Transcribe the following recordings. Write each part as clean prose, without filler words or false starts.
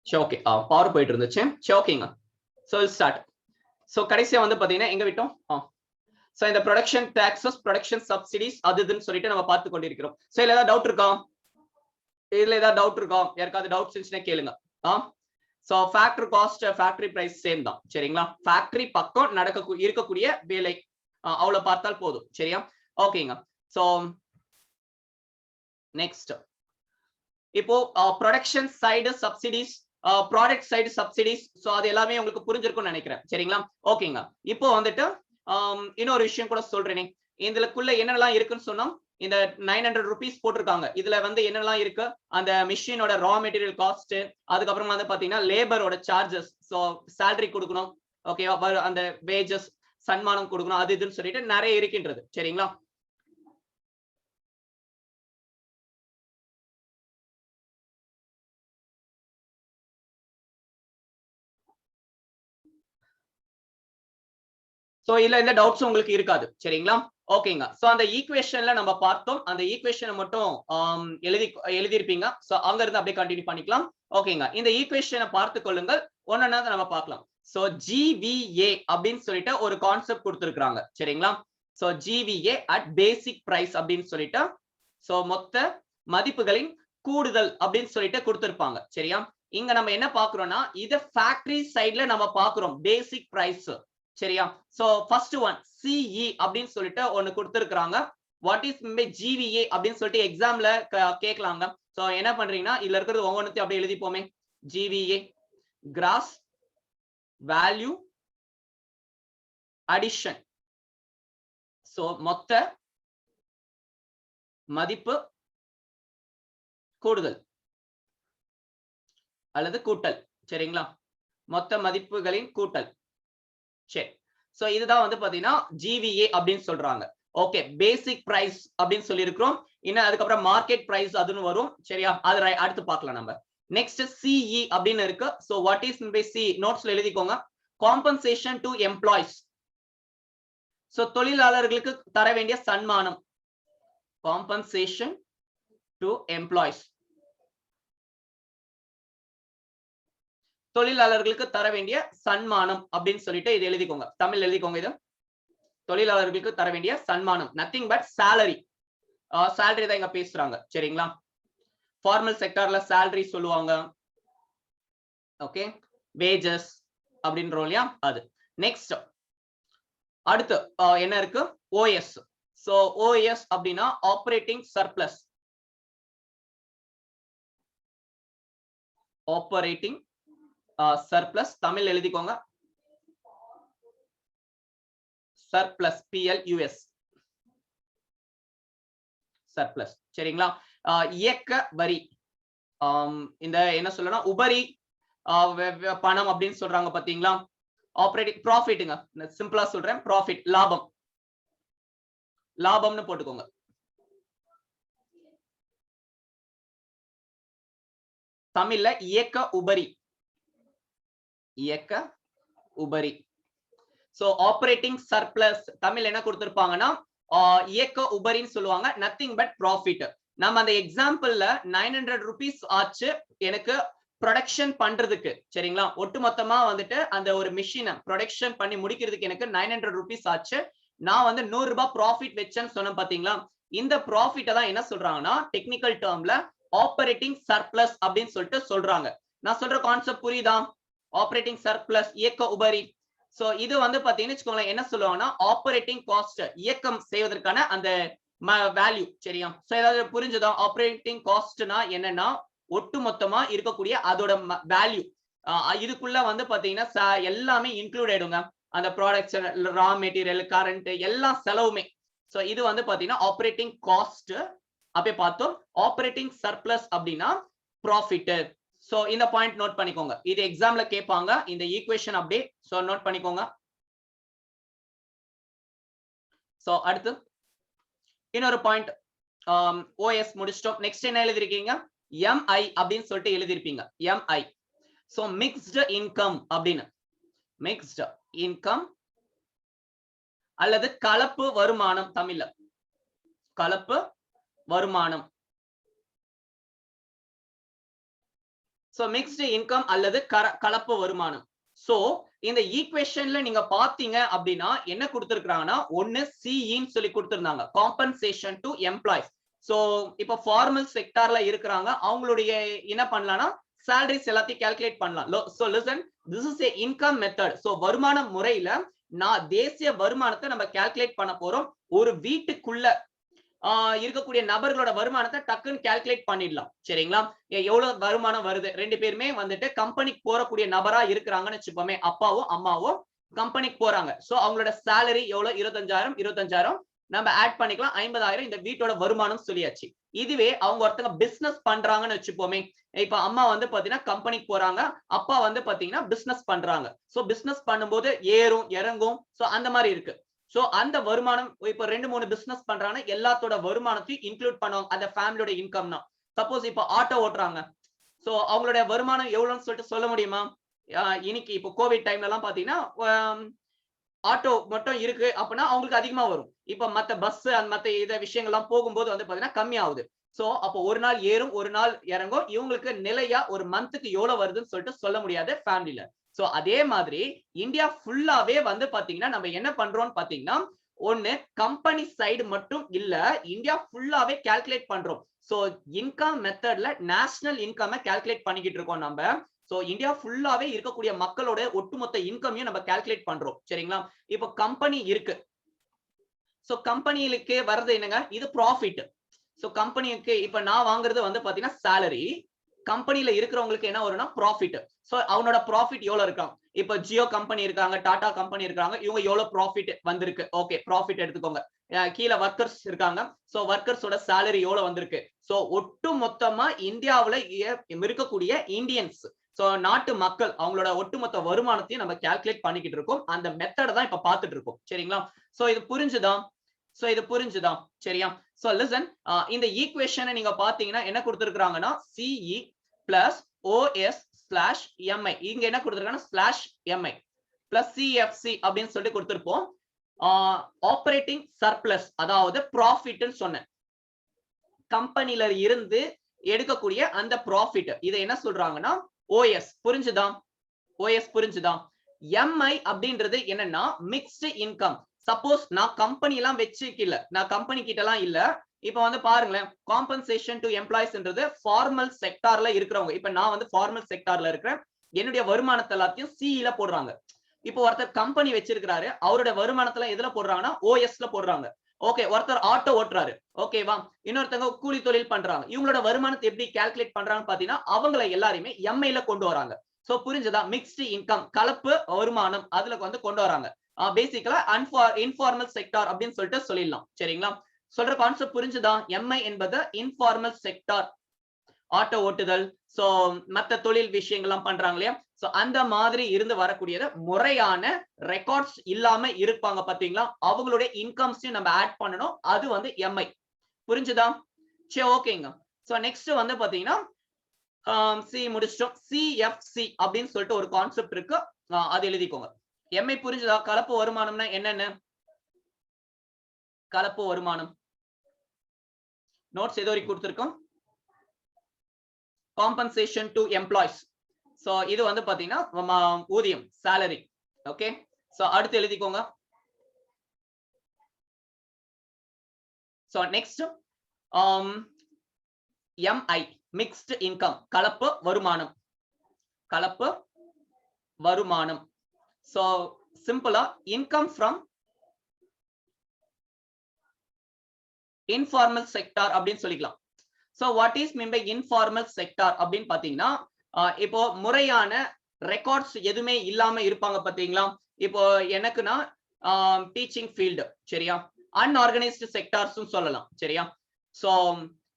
சரி okay power போயிட்டு இருந்துச்சு. சரி ஓகேங்க. So start. சோ கடைசியா வந்து பாத்தீங்கன்னா எங்க விட்டோம்? சோ இந்த ப்ரொடக்ஷன் டாக்ஸஸ், ப்ரொடக்ஷன் சப்சிடிஸ் அதுன்னு சொல்லிட்டு நம்ம பார்த்து கொண்டிருக்கிறோம். சோ இதுல ஏதாவது டவுட் இருக்கா? இதுல ஏதாவது டவுட் இருக்கா? யாருக்காவது டவுட்ஸ் இருந்துச்சுன்னா கேளுங்க. So factory cost, factory price same தான். சரிங்களா? ஃபேக்டரி பக்கம் இருக்கக்கூடிய வேலை அவ்வளவு பார்த்தால் போதும். சரியா? ஓகேங்க. சோ நெக்ஸ்ட் இப்போ production side subsidies, product side subsidies, so அது எல்லாமே உங்களுக்கு புரிஞ்சிருக்கும்னு நினைக்கிறேன். சரிங்களா? ஓகேங்க. இப்போ வந்துட்டு இன்னொரு விஷயம் கூட சொல்றேனே, இதுக்குள்ள என்னெல்லாம் இருக்குன்னு சொன்னா இந்த 900 rupees போட்டிருக்காங்க. இதுல வந்து என்னெல்லாம் இருக்கு? அந்த மிஷினோட ரா மெட்டீரியல் காஸ்ட், அதுக்கப்புறம் வந்து பாத்தீங்கன்னா லேபரோட சார்ஜஸ், சோ salary கொடுக்கணும், ஓகேவா, அந்த வேஜஸ் சன்மானம் கொடுக்கணும், அது இதுன்னு சொல்லிட்டு நிறைய இருக்கின்றது. சரிங்களா? சோ இல்ல எந்த டவுட்ஸ் உங்களுக்கு இருக்காது. சரிங்களா? ஓகேங்க. சோ அந்த ஈக்குவேஷன்ல நம்ம பார்த்தோம். அந்த ஈக்குவேஷனை மட்டும் எழுதிருப்பீங்க. சோ அங்க இருந்து அப்படியே கண்டினியூ பண்ணிக்கலாம். ஓகேங்க. இந்த ஈக்குவேஷனை பார்த்து கொள்ளுங்கள். ஒன்னொன்னா நம்ம பார்க்கலாம். சோ GVA அப்படின்னு சொல்லிட்டு ஒரு கான்செப்ட் கொடுத்திருக்காங்க. சரிங்களா? So GVA at basic price அப்படின்னு சொல்லிட்டு, சோ மொத்த மதிப்புகளின் கூடுதல் அப்படின்னு சொல்லிட்டு கொடுத்திருப்பாங்க. சரியா? இங்க நம்ம என்ன பாக்குறோம்னா இத ஃபேக்டரி சைடுல நம்ம பாக்குறோம் பேசிக் பிரைஸ். சரியா? சோ ஃபர்ஸ்ட் ஒன் CE அப்படின்னு சொல்லிட்டு ஒன்னு கொடுத்திருக்காங்க. வாட் இஸ் GVA அப்படின்னு சொல்லிட்டு எக்ஸாம்ல கேட்கலாங்க. சோ என்ன பண்றீங்கன்னா இதுல இருக்கிறது ஒவ்வொன்றையும் அப்படியே எழுதிப்போமே. GVA cross value addition, so மொத்த மதிப்பு கூடுதல் அல்லது கூட்டல். சரிங்களா? மொத்த மதிப்புகளின் கூட்டல். சரி. சோ இதுதான் வந்து பாத்தீங்கன்னா GVA அப்படின்னு சொல்றாங்க. ஓகே, பேசிக் பிரைஸ் அப்படின்னு சொல்லி இருக்கிறோம். இன்னும் அதுக்கப்புறம் மார்க்கெட் பிரைஸ் அதுன்னு வரும். சரியா? அது அடுத்து பார்க்கலாம் நம்ம. நெக்ஸ்ட் CE அப்படின்னு இருக்கு. So what is by C நோட்ஸ்ல எழுதிக்கோங்க. காம்பன்சேஷன் டு எம்ப்ளாய்ஸ், சோ தொழிலாளர்களுக்கு தர வேண்டிய சன்மானம். காம்பன்சேஷன் டு எம்ப்ளாய்ஸ், தொழிலாளர்களுக்கு தர வேண்டிய சன்மானம் அப்படின்னு சொல்லிட்டு இது எழுதிக்கோங்க. தமிழ் எழுதிக்கோங்க. இது தொழிலாளர்களுக்கு தர வேண்டிய சன்மானம், நத்திங் பட் salary. salary தான் இங்க பேசுறாங்க. சரிங்களா? ஃபார்மல் செக்டார்ல salary சொல்லுவாங்க. ஓகே, வேஜஸ் அப்படின்றோம் இல்லையா, அது. நெக்ஸ்ட் அடுத்து என்ன இருக்கு? OS. சோ OS அப்படின்னா operating surplus. Operating surplus Tamil எழுதிக்கோங்க. Surplus PLUS surplus. சரிங்களா? இயக்க வரி, இந்த என்ன சொல்லலாம், உபரி பணம் அப்படின்னு சொல்றாங்க பாத்தீங்களா? ஆப்பரேட்டிங் ப்ராஃபிட்டுங்க, சிம்பிளா சொல்றேன், ப்ராஃபிட் லாபம், லாபம்னு போட்டுக்கோங்க. தமிழ்ல இயக்க உபரி, இயக்க உபரி. சோ ஆப்பரேட்டிங் சர்ப்ளஸ் தமிழ் என்ன கொடுத்திருப்பாங்கன்னா இயக்க உபரின்னு சொல்லுவாங்க, நத்திங் பட் ப்ராஃபிட். நம்ம அந்த எக்ஸாம்பிள்ல 900 rupees ஆச்சு எனக்கு ப்ரொடக்ஷன் பண்றதுக்கு. சரிங்களா? ஒட்டுமொத்தமா வந்துட்டு அந்த ஒரு மிஷினை ப்ரொடக்ஷன் பண்ணி முடிக்கிறதுக்கு எனக்கு 900 rupees ஆச்சு. நான் வந்து 100 ரூபாய் ப்ராஃபிட் வச்சேன்னு சொன்னேன் பாத்தீங்களா? இந்த ப்ராஃபிட்டை தான் என்ன சொல்றாங்கன்னா டெக்னிக்கல் டேர்ம்ல ஆப்பரேட்டிங் சர்ப்ளஸ் அப்படின்னு சொல்லிட்டு சொல்றாங்க. நான் சொல்ற கான்செப்ட் புரியுதா? ஆப்பரேட்டிங் சர்ப்ளஸ், இயக்க உபரி. சோ இது வந்து பாத்தீங்கன்னு வச்சுக்கோங்களேன், என்ன சொல்லுவாங்கன்னா ஆப்பரேட்டிங் காஸ்ட், இயக்கம் செய்வதற்கான அந்த வேல்யூ. சரியா? சோ ஏதாவது புரிஞ்சுதா? ஆப்பரேட்டிங் காஸ்ட்னா என்னன்னா ஒட்டுமொத்தமா இருக்கக்கூடிய அதோட வேல்யூ. இதுக்குள்ள வந்து பாத்தீங்கன்னா எல்லாமே இன்க்ளூட் ஆயிடுங்க. அந்த ப்ராடக்ட்ஸ், ரா மெட்டீரியல், கரண்ட், எல்லா செலவுமே. சோ இது வந்து பாத்தீங்கன்னா ஆப்பரேட்டிங் காஸ்ட். அப்படியே பார்த்தோம். ஆப்பரேட்டிங் சர்ப்ளஸ் அப்படின்னா ப்ராஃபிட். சோ இந்த பாயிண்ட் நோட் பண்ணிக்கோங்க. இது எக்ஸாம்ல கேட்பாங்க. இந்த ஈக்குவேஷன் அப்படியே சோ நோட் பண்ணிக்கோங்க. சோ அடுத்து இன்னொரு பாயிண்ட், OS முடிச்சிட்டோம். நெக்ஸ்ட் என்ன எழுதிருக்கீங்க? MI அப்படின்னு சொல்லிட்டு எழுதிருப்பீங்க. MI. சோ மிக்ஸ்டு இன்கம் அப்படின்னு, மிக்ஸ்டு இன்கம் அல்லது கலப்பு வருமானம் தமிழ்ல, கலப்பு வருமானம். சோ மிக்ஸ்டு இன்கம் அல்லது கலப்பு வருமானம். சோ இந்த ஈக்குவேஷன்ல நீங்க பாத்தீங்க அப்படின்னா என்ன கொடுத்திருக்காங்கன்னா ஒன்னு சிஇன்னு சொல்லி கொடுத்திருந்தாங்க, காம்பன்சேஷன் டு எம்ப்ளாய்ஸ். சோ இப்ப ஃபார்மல் செக்டார்ல இருக்கிறாங்க, அவங்களுடைய என்ன பண்ணலாம்னா salaries எல்லாத்தையும் கால்குலேட் பண்ணலாம். So listen, this is a income method. So வருமான முறையில நான் தேசிய வருமானத்தை நம்ம கால்குலேட் பண்ண போறோம். ஒரு வீட்டுக்குள்ள இருக்கக்கூடிய நபர்களோட வருமானத்தை டக்குன்னு கால்குலேட் பண்ணிடலாம். சரிங்களா? எவ்வளவு வருமானம் வருது, ரெண்டு பேருமே வந்துட்டு கம்பெனிக்கு போறக்கூடிய நபரா இருக்கிறாங்கன்னு வச்சுப்போமே, அப்பாவும் அம்மாவும் கம்பெனிக்கு போறாங்க. சோ அவங்களோட சேலரி எவ்வளவு, 25,000 நம்ம ஆட் பண்ணிக்கலாம். 50,000 இந்த வீட்டோட வருமானம் சொல்லியாச்சு. இதுவே அவங்க ஒருத்தங்க பிசினஸ் பண்றாங்கன்னு வச்சுப்போமே, இப்ப அம்மா வந்து பாத்தீங்கன்னா கம்பெனிக்கு போறாங்க, அப்பா வந்து பாத்தீங்கன்னா பிசினஸ் பண்றாங்க. சோ பிசினஸ் பண்ணும்போது ஏறும் இறங்கும், சோ அந்த மாதிரி இருக்கு. சோ அந்த வருமானம் இப்ப 2-3 பிசினஸ் பண்றாங்க, எல்லாத்தோட வருமானத்தையும் இன்க்ளூட் பண்ணுவாங்க அந்த ஃபேமிலியோட இன்கம் தான். சப்போஸ் இப்ப ஆட்டோ ஓட்டுறாங்க, சோ அவங்களோட வருமானம் எவ்வளவுன்னு சொல்லிட்டு சொல்ல முடியுமா? இன்னைக்கு இப்போ கோவிட் டைம்ல எல்லாம் பாத்தீங்கன்னா ஆட்டோ மட்டும் இருக்கு அப்படின்னா அவங்களுக்கு அதிகமா வரும். இப்ப மத்த பஸ் அந்த மத்த இத விஷயங்கள்லாம் போகும்போது வந்து பாத்தீங்கன்னா கம்மி ஆகுது. சோ அப்போ ஒரு நாள் ஏறும் ஒரு நாள் இறங்கும். இவங்களுக்கு நிலையா ஒரு மந்த்துக்கு எவ்வளவு வருதுன்னு சொல்லிட்டு சொல்ல முடியாது ஃபேமிலில. சோ அதே மாதிரி இந்தியா ஃபுல்லாவே வந்து பாத்தீங்கன்னா நம்ம என்ன பண்றோம்னு பாத்தீங்கன்னா ஒன்னு கம்பெனி சைடு மட்டும் இல்ல, இந்தியா ஃபுல்லாவே கால்குலேட் பண்றோம். சோ இன்கம் மெத்தட்ல நேஷனல் இன்கம் கால்குலேட் பண்ணிக்கிட்டு இருக்கோம் நம்ம. சோ இந்தியா ஃபுல்லாவே இருக்கக்கூடிய மக்களோட ஒட்டுமொத்த இன்கமையும் நம்ம கால்குலேட் பண்றோம். சரிங்களா? இப்போ கம்பெனி இருக்கு, சோ கம்பெனிகளுக்கு வர்றது என்னங்க, இது ப்ராஃபிட். சோ கம்பெனிக்கு இப்ப நான் வாங்குறது வந்து பாத்தீங்கன்னா salary, கம்பெனில இருக்கிறவங்களுக்கு என்ன வரும்னா ப்ராஃபிட். சோ அவனோட ப்ராஃபிட் எவ்வளவு இருக்காம், இப்ப ஜியோ கம்பெனி இருக்காங்க, டாடா கம்பெனி இருக்காங்க, இவங்க எவ்வளவு ப்ராஃபிட் வந்திருக்கு, ஓகே ப்ராஃபிட் எடுத்துக்கோங்க. கீழ வர்க்கர்ஸ் இருக்காங்க, சோ வர்க்கர்ஸோட salary எவ்வளவு வந்திருக்கு. சோ ஒட்டு மொத்தமா இந்தியாவுல இருக்கக்கூடிய இந்தியன்ஸ், சோ நாட்டு மக்கள் அவங்களோட ஒட்டுமொத்த வருமானத்தையும் நம்ம கால்குலேட் பண்ணிக்கிட்டு இருக்கோம். அந்த மெத்தட தான் இப்ப பாத்துட்டு இருக்கோம். சரிங்களா? சோ இது புரிஞ்சுதா? சரியா? சோ லிசன், இந்த ஈக்குவேஷனை நீங்க பாத்தீங்கன்னா என்ன கொடுத்திருக்காங்கன்னா CE plus OS slash MI, இங்க என்ன கொடுத்திருக்காங்கன்னா slash MI plus CFC அப்படின்னு சொல்லிட்டு கொடுத்திருப்போம். ஆப்பரேட்டிங் சர்ப்ளஸ் அதாவது ப்ராஃபிட்னு சொன்னேன், கம்பெனில இருந்து எடுக்கக்கூடிய அந்த ப்ராஃபிட், இதை என்ன சொல்றாங்கன்னா OS. புரிஞ்சுதா? MI அப்படின்றது என்னன்னா மிக்ஸ்டு இன்கம். சப்போஸ் நான் கம்பெனி எல்லாம் வச்சுக்கல, நான் கம்பெனி கிட்ட எல்லாம் இல்ல, இப்ப வந்து பாருங்களேன், காம்பன்சேஷன் டு எம்ப்ளாய்ஸ்ன்றது ஃபார்மல் செக்டார்ல இருக்கிறவங்க. இப்ப நான் வந்து ஃபார்மல் செக்டார்ல இருக்கிறேன், என்னுடைய வருமானத்தை எல்லாத்தையும் சிஇல போடுறாங்க. இப்போ ஒருத்தர் கம்பெனி வச்சிருக்காரு, அவருடைய வருமானத்துல எதுல போடுறாங்கன்னா OSல போடுறாங்க. ஓகே, ஒருத்தர் ஆட்டோ ஓட்டுறாரு, ஓகேவா, இன்னொருத்தங்க கூலி தொழில் பண்றாங்க, இவங்களோட வருமானத்தை எப்படி கால்குலேட் பண்றாங்கன்னு பாத்தீங்கன்னா அவங்களை எல்லாருமே MIல கொண்டு வராங்க. சோ புரிஞ்சதா? மிக்ஸ்டு இன்கம் கலப்பு வருமானம் அதுல வந்து கொண்டு வராங்க. பேசிக்கலா இன்ஃபார்மல் செக்டார் அப்படின்னு சொல்லிட்டு சொல்லிடலாம். சரிங்களா? சொல்ற கான்செப்ட் புரிஞ்சுதா? MI என்பது இன்ஃபார்மல் செக்டார், ஆட்டோ ஓட்டுதல், சோ மத்த தொழில் விஷயங்கள்லாம் பண்றாங்க இல்லையா, சோ அந்த மாதிரி இருந்து வரக்கூடியது, முறையான ரெக்கார்ட்ஸ் இல்லாம இருப்பாங்க பாத்தீங்களா, அவங்களுடைய இன்கம்ஸையும் நம்ம ஆட் பண்ணணும், அது வந்து MI. புரிஞ்சுதா? சரி, ஓகேங்க. சோ நெக்ஸ்ட் வந்து பாத்தீங்கன்னா சி முடிச்சிட்டோம். CFC அப்படின்னு சொல்லிட்டு ஒரு கான்செப்ட் இருக்கு, அது எழுதிக்கோங்க. MI புரிஞ்சுதா? கலப்பு வருமானம்னா என்னன்னு, கலப்பு வருமானம் நோட்ஸ் ஏதோ கொடுத்திருக்கோம். காம்பன்சேஷன் டு எம்ப்ளாய்ஸ், சோ இது வந்து பாத்தீங்கன்னா ஊதியம், salary. ஓகே, சோ அடுத்து எழுதிக்கோங்க. So next MI mixed income, கலப்பு வருமானம். சோ சிம்பிளா இன்கம் ஃப்ரம் இன்ஃபார்மல் செக்டார் அப்படின்னு சொல்லிக்கலாம். So what is mean by informal sector அப்படின்னு பாத்தீங்கன்னா இப்போ முறையான ரெக்கார்ட்ஸ் எதுவுமே இல்லாம இருப்பாங்க பாத்தீங்களா. இப்போ எனக்குன்னா டீச்சிங் ஃபீல்டு, சரியா, அன்ஆர்கனைஸ்டு செக்டார்ஸ் சொல்லலாம். சரியா? சோ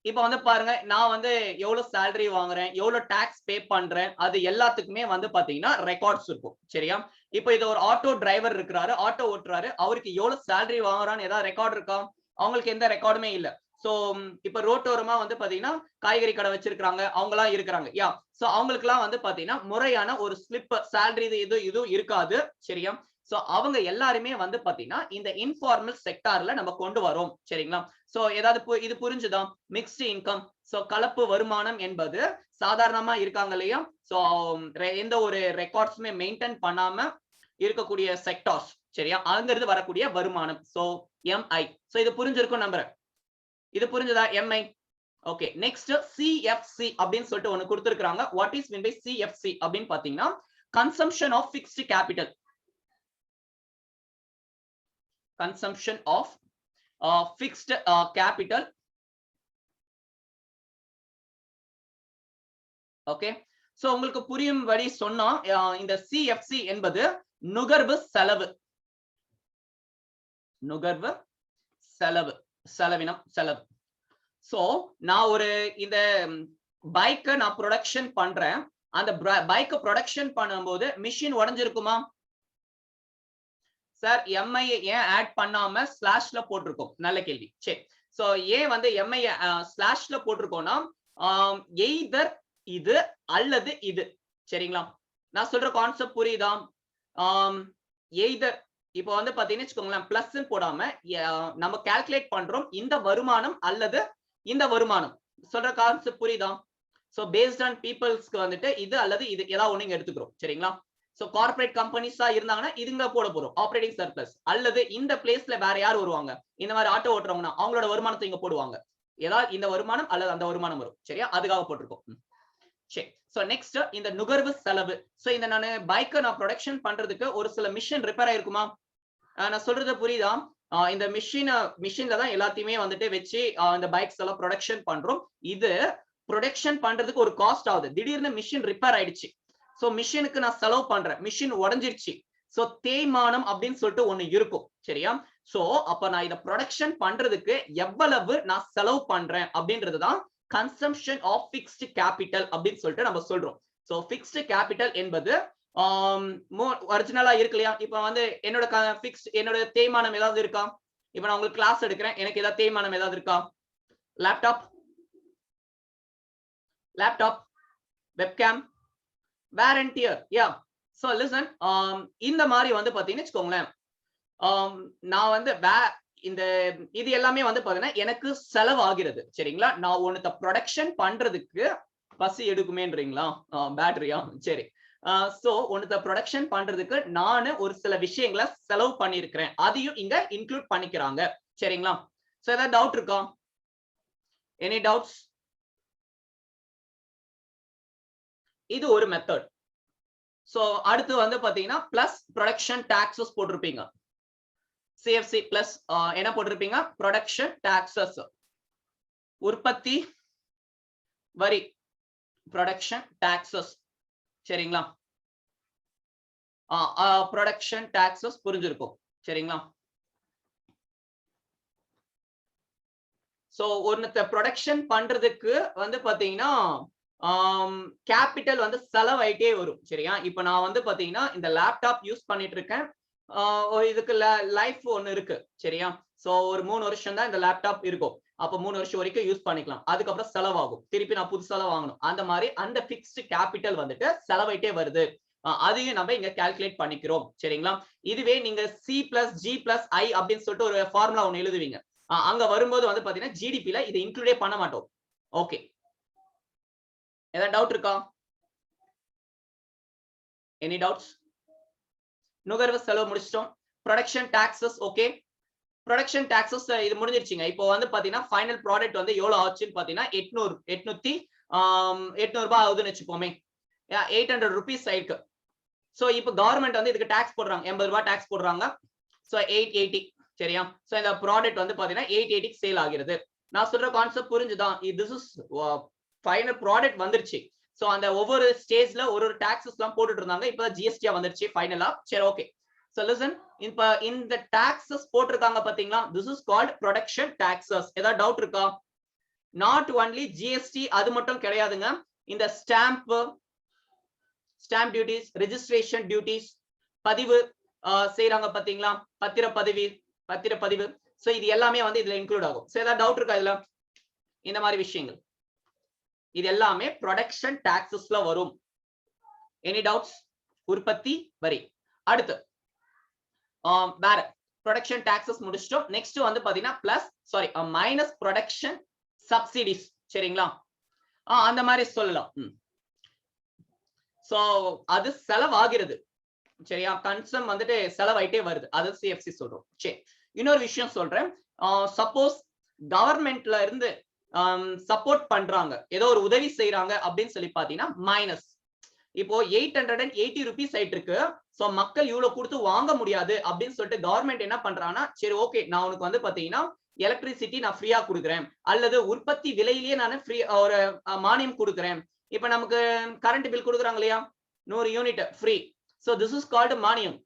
இப்போ வந்து பாருங்க, நான் வந்து எவ்வளவு சேலரி வாங்குறேன், எவ்வளவு டாக்ஸ் பே பண்றேன், அது எல்லாத்துக்குமே வந்து பாத்தீங்கன்னா ரெக்கார்ட்ஸ் இருக்கும். சரியா? இப்போ இது ஒரு ஆட்டோ டிரைவர் இருக்கிறாரு, ஆட்டோ ஓட்டுறாரு, அவருக்கு எவ்வளவு சேலரி வாங்குறான்னு ஏதாவது ரெக்கார்ட் இருக்கா? அவங்களுக்கு எந்த ரெக்கார்டுமே இல்ல. சோ இப்ப ரோட்டோரமா வந்து பாத்தீங்கன்னா காய்கறி கடை வச்சிருக்காங்க, அவங்க எல்லாம் இருக்கிறாங்க, யா, சோ அவங்களுக்கு எல்லாம் வந்து பாத்தீங்கன்னா முறையான ஒரு ஸ்லிப் சேலரி இது இருக்காது. சரியா? சோ அவங்க எல்லாருமே வந்து பாத்தீங்கன்னா இந்த இன்ஃபார்மல் செக்டார்ல நம்ம கொண்டு வரோம். சரிங்களா? சோ ஏதாவது இது புரிஞ்சுதா? மிக்ஸ்டு இன்கம், சோ கலப்பு வருமானம் என்பது சாதாரணமா இருக்காங்க இல்லையா, சோ எந்த ஒரு ரெக்கார்ட்ஸுமே மெயின்டைன் பண்ணாம இருக்கக்கூடிய செக்டார்ஸ், சரியா, அங்கிருந்து வரக்கூடிய வருமானம். So Mi. சோ இது புரிஞ்சிருக்கும் நம்புறேன். இது புரிஞ்சதா எம்ஐ? ஓகே. நெக்ஸ்ட் சிஎஃப்சி அப்படின்னு சொல்லிட்டு ஒன்னு கொடுத்திருக்காங்க. What is mean by CFC அப்படின்னு பாத்தீங்கன்னா consumption of fixed capital. consumption of fixed capital. Okay. So உங்களுக்கு புரியும்படி சொன்னா இந்த CFC என்பது நுகர்வு செலவு. நுகர்வு செலவு, செலவினம், செலவு. சோ நான் ஒரு இந்த பைக்கை நான் ப்ரொடக்ஷன் பண்றேன். அந்த பைக்கை ப்ரொடக்ஷன் பண்ணும்போது மிஷின் உடைஞ்சிருக்குமா சார்? எம்ஐ ஏன் ஆட் பண்ணாம ஸ்லாஷ்ல போட்டிருக்கோம்? நல்ல கேள்வி. சரி. சோ ஏன் வந்து எம்ஐ ஸ்லாஷ்ல போட்டிருக்கோம்னா எய்தர் இது அல்லது இது, சரிங்களா? நான் சொல்ற கான்செப்ட் புரியுதா? எய்தர் இப்போ வந்து பாத்தீங்கன்னு வச்சுக்கோங்களேன், பிளஸ் போடாம நம்ம கால்குலேட் பண்றோம் இந்த வருமானம் அல்லது இந்த வருமானம். சொல்ற கான்செப்ட் புரியுதா? சோ பேஸ்ட் ஆன் பீப்புள்ஸ்க்கு வந்துட்டு இது அல்லது இது ஏதாவது ஒண்ணு எடுத்துக்கிறோம், சரிங்களா? சோ கார்ப்பரேட் கம்பெனிஸா இருந்தாங்கன்னா இதுங்க போட போறோம் ஆப்பரேட்டிங் சர்ப்ளஸ். அல்லது இந்த பிளேஸ்ல வேற யார் வருவாங்க, இந்த மாதிரி ஆட்டோ ஓட்டுறவங்கன்னா அவங்களோட வருமானத்தை இங்க போடுவாங்க. ஏதாவது இந்த வருமானம் அல்லது அந்த வருமானம் வரும், சரியா? அதுக்காக போட்டிருக்கோம். சரி. சோ நெக்ஸ்ட் இந்த நுகர்வு செலவு. சோ இந்த நான் பைக்கை நான் ப்ரொடக்ஷன் பண்றதுக்கு ஒரு சில மிஷின் ரிப்பேர் ஆயிருக்குமா? நான் சொல்றது புரியுதா? இந்த மிஷின்ல தான் எல்லாத்தையுமே வந்துட்டு வச்சு இந்த பைக்ஸ் எல்லாம் ப்ரொடக்ஷன் பண்றோம். இது ப்ரொடக்ஷன் பண்றதுக்கு ஒரு காஸ்ட் ஆகுது. திடீர்னு மிஷின் ரிப்பேர் ஆயிடுச்சு. சோ மிஷினுக்கு நான் செலவு பண்றேன், மிஷின் உடைஞ்சிருச்சு. சோ தேய்மானம் அப்படின்னு சொல்லிட்டு ஒண்ணு இருக்கும், சரியா? சோ அப்ப நான் இத ப்ரொடக்ஷன் பண்றதுக்கு எவ்வளவு நான் செலவு பண்றேன் அப்படின்றதுதான் கன்சம்ப்ஷன் ஆஃப் ஃபிக்ஸ்ட் கேபிட்டல் அப்படின்னு சொல்லிட்டு நம்ம சொல்றோம். சோ ஃபிக்ஸ்ட் கேபிட்டல் என்பது ஒரிஜினலா இருக்கு இல்லையா? இப்ப வந்து என்னோட தேய்மானம் ஏதாவது இருக்கா? இப்ப நான் உங்களுக்கு கிளாஸ் எடுக்கிறேன், எனக்கு ஏதாவது தேய்மானம் ஏதாவது இருக்கா? Laptop, webcam, wear and tear. Yeah. So listen, இந்த மாதிரி வந்து பாத்தீங்கன்னு வச்சுக்கோங்களேன், நான் வந்து இந்த இது எல்லாமே வந்து பாத்தீங்கன்னா எனக்கு செலவு ஆகிறது, சரிங்களா? நான் ஒன்னு ப்ரொடக்ஷன் பண்றதுக்கு பசி எடுக்குமேன்றீங்களா? பேட்டரியா? சரி. சோ ஒன்னு ப்ரொடக்ஷன் பண்றதுக்கு நானு ஒரு சில விஷயங்களை செலவு பண்ணிருக்கிறேன், அதையும் இங்க இன்க்ளூட் பண்ணிக்கிறாங்க, சரிங்களா? சோ ஏதாவது டவுட் இருக்கா? Any doubts? இது ஒரு மெத்தட். சோ அடுத்து வந்து பாத்தீங்கன்னா பிளஸ் ப்ரொடக்ஷன் டாக்ஸஸ் போட்டிருப்பீங்க. சிஎஃப்சி பிளஸ் என்ன போட்டிருப்பீங்க? ப்ரொடக்ஷன் டாக்ஸஸ், உற்பத்தி வரி, ப்ரொடக்ஷன் டாக்ஸஸ், சரிங்களா? ப்ரொடக்ஷன் டாக்ஸஸ் புரிஞ்சிருக்கும், சரிங்களா? சோ ஒன்னு ப்ரொடக்ஷன் பண்றதுக்கு வந்து பாத்தீங்கன்னா கேபிட்டல் வந்து செலவாயிட்டே வரும், சரியா? இப்ப நான் வந்து பாத்தீங்கன்னா இந்த லேப்டாப் யூஸ் பண்ணிட்டு இருக்கேன். இதுக்கு லைஃப் ஒன்னு இருக்கு, சரியா? சோ ஒரு 3 வருஷம் தான் இந்த லேப்டாப் இருக்கும். அப்ப 3 வருஷம் வரைக்கும் யூஸ் பண்ணிக்கலாம். அதுக்கப்புறம் செலவாகும், திருப்பி நான் புதுசா வாங்கணும். அந்த மாதிரி அந்த பிக்ஸ்ட் கேபிட்டல் வந்துட்டு செலவாயிட்டே வருது. அதையும் நம்ம இங்க கால்குலேட் பண்ணிக்கிறோம், சரிங்களா? இதுவே நீங்க C+G+I அப்படின்னு சொல்லிட்டு ஒரு ஃபார்முலா ஒன்னு எழுதுவீங்க. அங்க வரும்போது வந்து பாத்தீங்கன்னா ஜிடிபில இதை இன்க்ளூடே பண்ண மாட்டோம். ஓகே. ஏதாவது டவுட் இருக்கா? Any doubts? நுகர்வு செலவு முடிச்சிட்டோம். Production taxes okay. Production taxes இது முடிஞ்சிருச்சுங்க. இப்போ வந்து பாத்தீங்கன்னா ஃபைனல் ப்ராடக்ட் வந்து எவ்வளவு ஆச்சுன்னு பாத்தீங்கன்னா 800 ரூபாய் ஆகுதுன்னு வச்சுப்போமே. 800 rupees ஆயிருக்கு. சோ இப்போ கவர்மெண்ட் வந்து இதுக்கு டாக்ஸ் போடுறாங்க, 80 ரூபாய் டாக்ஸ் போடுறாங்க. சோ 880, சரியா? சோ இந்த ப்ராடக்ட் வந்து பாத்தீங்கன்னா 880 சேல் ஆகிறது. நான் சொல்ற கான்செப்ட் புரிஞ்சுதா? திஸ் இஸ் ஃபைனல் ப்ராடக்ட் வந்துருச்சு. சோ அந்த ஒவ்வொரு ஸ்டேஜ்ல ஒரு டாக்ஸஸ் எல்லாம் போட்டுட்டு இருந்தாங்க. இப்போ ஜிஎஸ்டி வந்துருச்சு ஃபைனலா. சரி, ஓகே. சோ லிசன், இப்போ இந்த டாக்ஸஸ் போட்டிருக்காங்க பாத்தீங்களா? This is called production taxes. ஏதாவது டவுட் இருக்கா? நாட் ஒன்லி ஜிஎஸ்டி அது மட்டும் கிடையாதுங்க. இந்த ஸ்டாம்ப் டியூட்டிஸ், ரெஜிஸ்ட்ரேஷன் டியூட்டிஸ், பதிவு செய்யறாங்க பாத்தீங்களா? பத்திரப்பதிவு. சோ இது எல்லாமே வந்து இதுல இன்க்ளூட் ஆகும். சோ ஏதாவது டவுட் இருக்கா இதுல? இந்த மாதிரி விஷயங்கள் இது எல்லாமே ப்ரொடக்ஷன் டாக்ஸஸ்ல வரும். Any doubts? உற்பத்தி வரி. அடுத்து வேற ப்ரொடக்ஷன் டாக்ஸஸ் முடிச்சிட்டோம். நெக்ஸ்ட் வந்து பாத்தீங்கன்னா மைனஸ் ப்ரொடக்ஷன் சப்சிடிஸ். சரிங்களா? அந்த மாதிரி சொல்லலாம். சோ அது செலவாகிறது. சரியா? கன்சம் வந்துட்டு செலவாயிட்டே வருது. அது சிஎஃப்சி சொல்றோம். சரி, இன்னொரு விஷயம் சொல்றேன். சப்போஸ் கவர்மெண்ட்ல இருந்து சப்போர்ட் பண்றாங்க, ஏதோ ஒரு உதவி செய்யறாங்க அப்படின்னு சொல்லி பாத்தீங்கன்னா மைனஸ். இப்போ 880 rupees ஆயிட்டு இருக்கு. சோ மக்கள் இவ்வளவு கொடுத்து வாங்க முடியாது அப்படின்னு சொல்லிட்டு கவர்மெண்ட் என்ன பண்றாங்கன்னா, சரி ஓகே நான் உனக்கு வந்து பாத்தீங்கன்னா எலக்ட்ரிசிட்டி நான் ஃப்ரீயா கொடுக்குறேன், அல்லது உற்பத்தி விலையிலேயே நான் ஃப்ரீ ஒரு மானியம் கொடுக்குறேன். இப்ப நமக்கு கரண்ட் பில் கொடுக்குறாங்க இல்லையா, 100 unit free. So this is called மானியம்.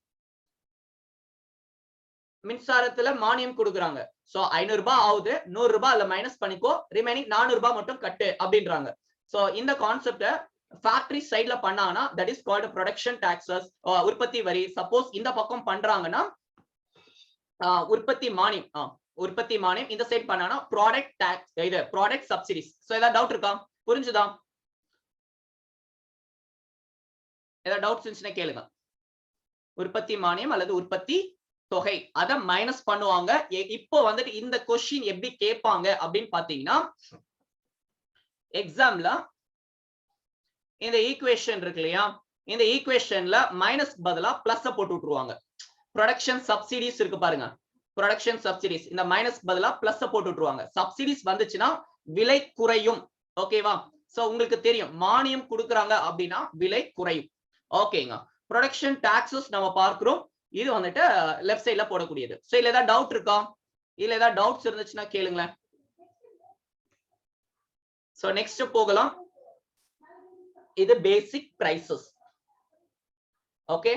மின்சாரத்துல மானியம் கொடுக்குறாங்க. சோ 500 ரூபாய் ஆகுது, 100 ரூபாய் அதுல மைனஸ் பண்ணிக்கோ, ரிமைனிங் 400 ரூபாய் மட்டும் கட்டு அப்படின்றாங்க. சோ இந்த கான்செப்ட ஃபேக்டரி சைடுல பண்ணாங்கன்னா that is called production taxes, உற்பத்தி வரி. சப்போஸ் இந்த பக்கம் பண்றாங்கன்னா உற்பத்தி மானியம், உற்பத்தி மானியம். இந்த சைடு பண்ணாங்கன்னா ப்ராடக்ட் டாக்ஸ், இது ப்ராடக்ட் சப்சிடிஸ். சோ ஏதாவது டவுட் இருக்கா? புரிஞ்சுதா? ஏதாவது டவுட்ஸ் இருந்துச்சுன்னா கேளுங்க. உற்பத்தி மானியம் அல்லது உற்பத்தி தொகை அத மைனஸ் பண்ணுவாங்க. இப்போ வந்துட்டு இந்த கொஸ்டின் எப்படி கேட்பாங்க அப்படின்னு பாத்தீங்கன்னா, எக்ஸாம்ல இந்த ஈக்குவேஷன் இருக்கு இல்லையா, இந்த ஈக்குவேஷன்ல மைனஸ் பதிலா பிளஸ் போட்டு விட்டுருவாங்க. ப்ரொடக்ஷன் சப்சிடிஸ் இருக்கு பாருங்க, ப்ரொடக்ஷன் சப்சிடிஸ், இந்த மைனஸ் பதிலா பிளஸ் போட்டு விட்டுருவாங்க. சப்சிடிஸ் வந்துச்சுன்னா விலை குறையும். ஓகேவா? சோ உங்களுக்கு தெரியும் மானியம் கொடுக்குறாங்க அப்படின்னா விலை குறையும். ஓகேங்க. ப்ரொடக்ஷன் டாக்ஸஸ் நம்ம பார்க்கிறோம். இது வந்துட்டு லெஃப்ட் சைடுல போடக்கூடியது. சோ இல்ல ஏதாவது டவுட் இருக்கா? இல்ல ஏதாவது டவுட்ஸ் இருந்துச்சுன்னா கேளுங்களேன். சோ நெக்ஸ்ட் போகலாம். இது பேசிக் பிரைசஸ். ஓகே,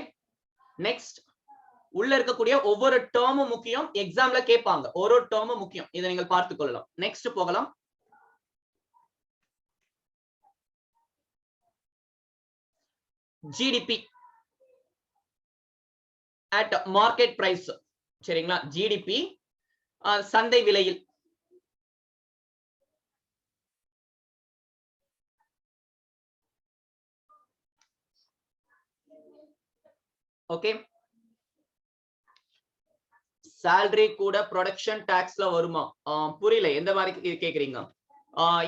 நெக்ஸ்ட் உள்ள இருக்கக்கூடிய ஒவ்வொரு டேர்மும் முக்கியம், எக்ஸாம்ல கேட்பாங்க. ஒரு டேர்மும் முக்கியம், இதை நீங்கள் பார்த்துக் கொள்ளலாம். நெக்ஸ்ட் போகலாம். GDP at market price. சரிங்களா? ஜிடிபி சந்தை விலையில். ஓகே, salary கூட ப்ரொடக்ஷன் டாக்ஸ்ல வருமா? புரியல, எந்த மாதிரி கேக்குறீங்க?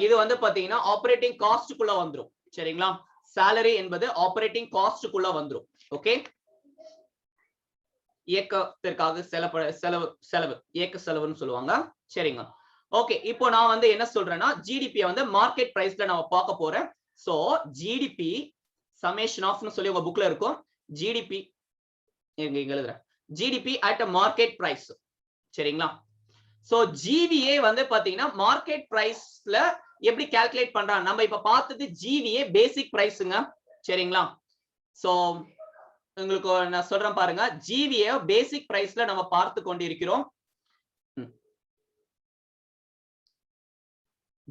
இது வந்து பாத்தீங்கன்னா ஆபரேட்டிங் காஸ்ட்குள்ள வந்துரும். சரிங்களா? salary என்பது ஆபரேட்டிங் காஸ்ட்குள்ள வந்துரும். ஓகே, இயக்கத்திற்காக செலவு இயக்க செலவுன்னு சொல்லுவாங்க. சரிங்க. ஓகே, இப்போ நான் வந்து என்ன சொல்றேன்னா ஜிடிபி வந்து மார்க்கெட் பிரைஸ்ல நம்ம பார்க்க போறேன். சோ ஜிடிபி சமேஷன் ஆஃப்னு சொல்லி உங்க புக்ல இருக்கும். ஜிடிபி இங்க எழுதுறேன், ஜிடிபி அட் மார்க்கெட் பிரைஸ். சரிங்களா? சோ ஜிவிஏ வந்து பாத்தீங்கன்னா மார்க்கெட் பிரைஸ்ல எப்படி கால்குலேட் பண்றாங்க? நம்ம இப்ப பார்த்தது ஜிவிஏ பேசிக் பிரைஸ்ங்க. சரிங்களா? சோ உங்களுக்கு நான் சொல்றேன் பாருங்க, ஜிவிஏ பேசிக் பிரைஸ்ல நம்ம பார்த்து கொண்டிருக்கிறோம்.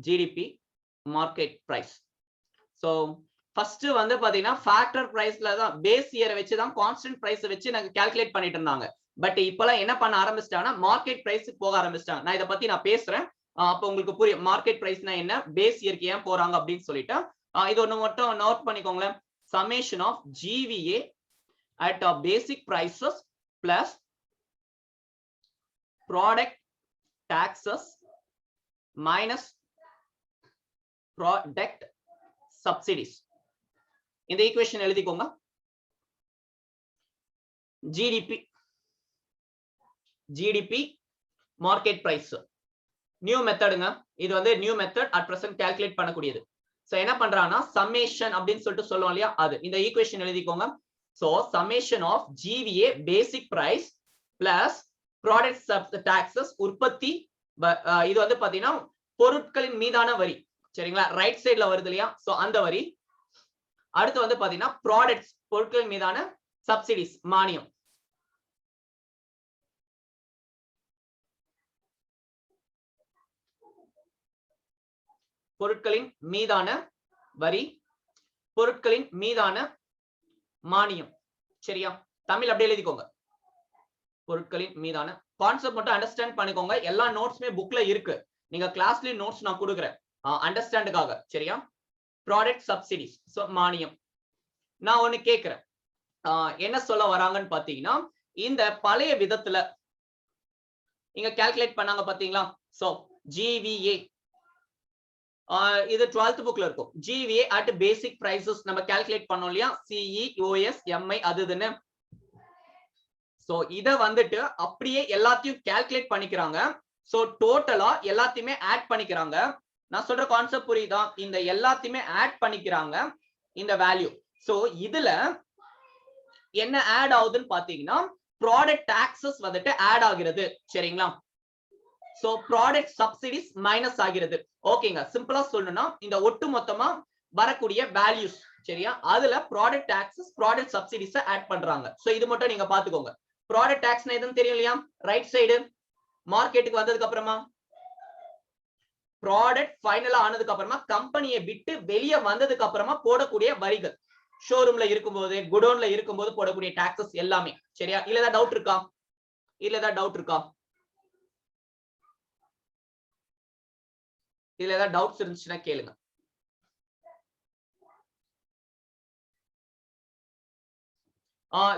GDP market price. So first வந்து பாத்தீங்கன்னா ஃபேக்டர் பிரைஸ்ல தான், பேஸ் இயரை வச்சு தான், கான்ஸ்டன்ட் பிரைஸ் வச்சு நாங்க கால்குலேட் பண்ணிட்டு இருந்தாங்க. பட் இப்பெல்லாம் என்ன பண்ண ஆரம்பிச்சிட்டாங்கன்னா மார்க்கெட் பிரைஸ்க்கு போக ஆரம்பிச்சிட்டாங்க. நான் இதை பத்தி நான் பேசுறேன், அப்ப உங்களுக்கு புரியும் மார்க்கெட் பிரைஸ்னா என்ன, பேஸ் இயருக்கு ஏன் போறாங்க அப்படின்னு சொல்லிட்டு. இது ஒண்ணு மட்டும் note பண்ணிக்கோங்களேன். summation of GVA at a basic prices plus product taxes minus product subsidies. இந்த ஈக்குவேஷன் எழுதிக்கோங்க. ஜிடிபி மார்க்கெட் பிரைஸ் நியூ மெத்தடுங்க. இது வந்து new method, at present calculate பண்ணக்கூடியது. சோ என்ன பண்றாங்கன்னா சம்மேஷன் அப்படின்னு சொல்லிட்டு சொல்லுவோம் இல்லையா, அது இந்த ஈக்குவேஷன் எழுதிக்கோங்க. So summation of GVA basic price plus product taxes, உற்பத்தி, இது வந்து பாத்தீங்கன்னா பொருட்களின் மீதான வரி. சரிங்களா? ரைட் சைடுல வருது இல்லையா, சோ அந்த வரி. அடுத்து வந்து பாத்தீங்கன்னா ப்ராடக்ட்ஸ், பொருட்களின் மீதான சப்சிடிஸ், மானியம். பொருட்களின் மீதான வரி, பொருட்களின் மீதான மானியம். சரியா? தமிழ் அப்படியே எழுதிக்கோங்க. பொருட்களின் மீதான கான்செப்ட் மட்டும் அண்டர்ஸ்டாண்ட் பண்ணிக்கோங்க. எல்லா நோட்ஸ்மே புக்ல இருக்கு, நீங்க கிளாஸ்லயே நோட்ஸ் நான் கொடுக்குறேன் அண்டர்ஸ்டாண்டுக்காக. சரியா? ப்ராடக்ட் சப்சிடிஸ், சோ மானியம். நான் ஒண்ணு கேக்குறேன், என்ன சொல்ல வராங்கன்னு பாத்தீங்கன்னா இந்த பழைய விதத்துல இங்க கால்குலேட் பண்ணாங்க பாத்தீங்களா? சோ ஜிவிஏ இது 12th புக்ல இருக்கும். GVA at basic prices நம்ம கால்குலேட் பண்ணோம் இல்லையா, CE OS MI அதுன்னு. சோ இத வந்துட்டு அப்படியே எல்லாத்தையும் கால்குலேட் பண்ணிக்கிறாங்க. சோ டோட்டலா எல்லாத்தையுமே ஆட் பண்ணிக்கிறாங்க. நான் சொல்ற கான்செப்ட் புரியுதா? இந்த எல்லாத்தையுமே ஆட் பண்ணிக்கிறாங்க இந்த வேல்யூ. சோ இதுல என்ன ஆட் ஆகுதுன்னு பாத்தீங்கன்னா ப்ராடக்ட் டாக்ஸஸ் வந்துட்டு ஆட் ஆகிறது. சரிங்களா? சோ ப்ராடக்ட் சப்சிடிஸ் மைனஸ் ஆகிறது. ஓகேங்க, சிம்பிளா சொல்லணும்னா இந்த ஒட்டு மொத்தமா வரக்கூடிய வேல்யூஸ், சரியா, அதுல product taxes product subsidies add பண்றாங்க. சோ இது மட்டும் நீங்க பாத்துக்கோங்க. ப்ராடக்ட் டாக்ஸ்னா எதுன்னு தெரியும் இல்லையா? ரைட் சைடு மார்க்கெட்டுக்கு வந்ததுக்கு அப்புறமா ப்ராடக்ட் ஃபைனலா ஆனதுக்கு அப்புறமா கம்பெனியை விட்டு வெளியே வந்ததுக்கு அப்புறமா போடக்கூடிய வரிகள். ஷோரூம்ல இருக்கும்போது, குடோன்ல இருக்கும்போது போடக்கூடிய டாக்ஸஸ் எல்லாமே. சரியா? இல்ல ஏதாவது டவுட் இருக்கா? இல்ல ஏதாவது டவுட் இருக்கா? இதுல ஏதாவது டவுட்ஸ் இருந்துச்சுன்னா கேளுங்க.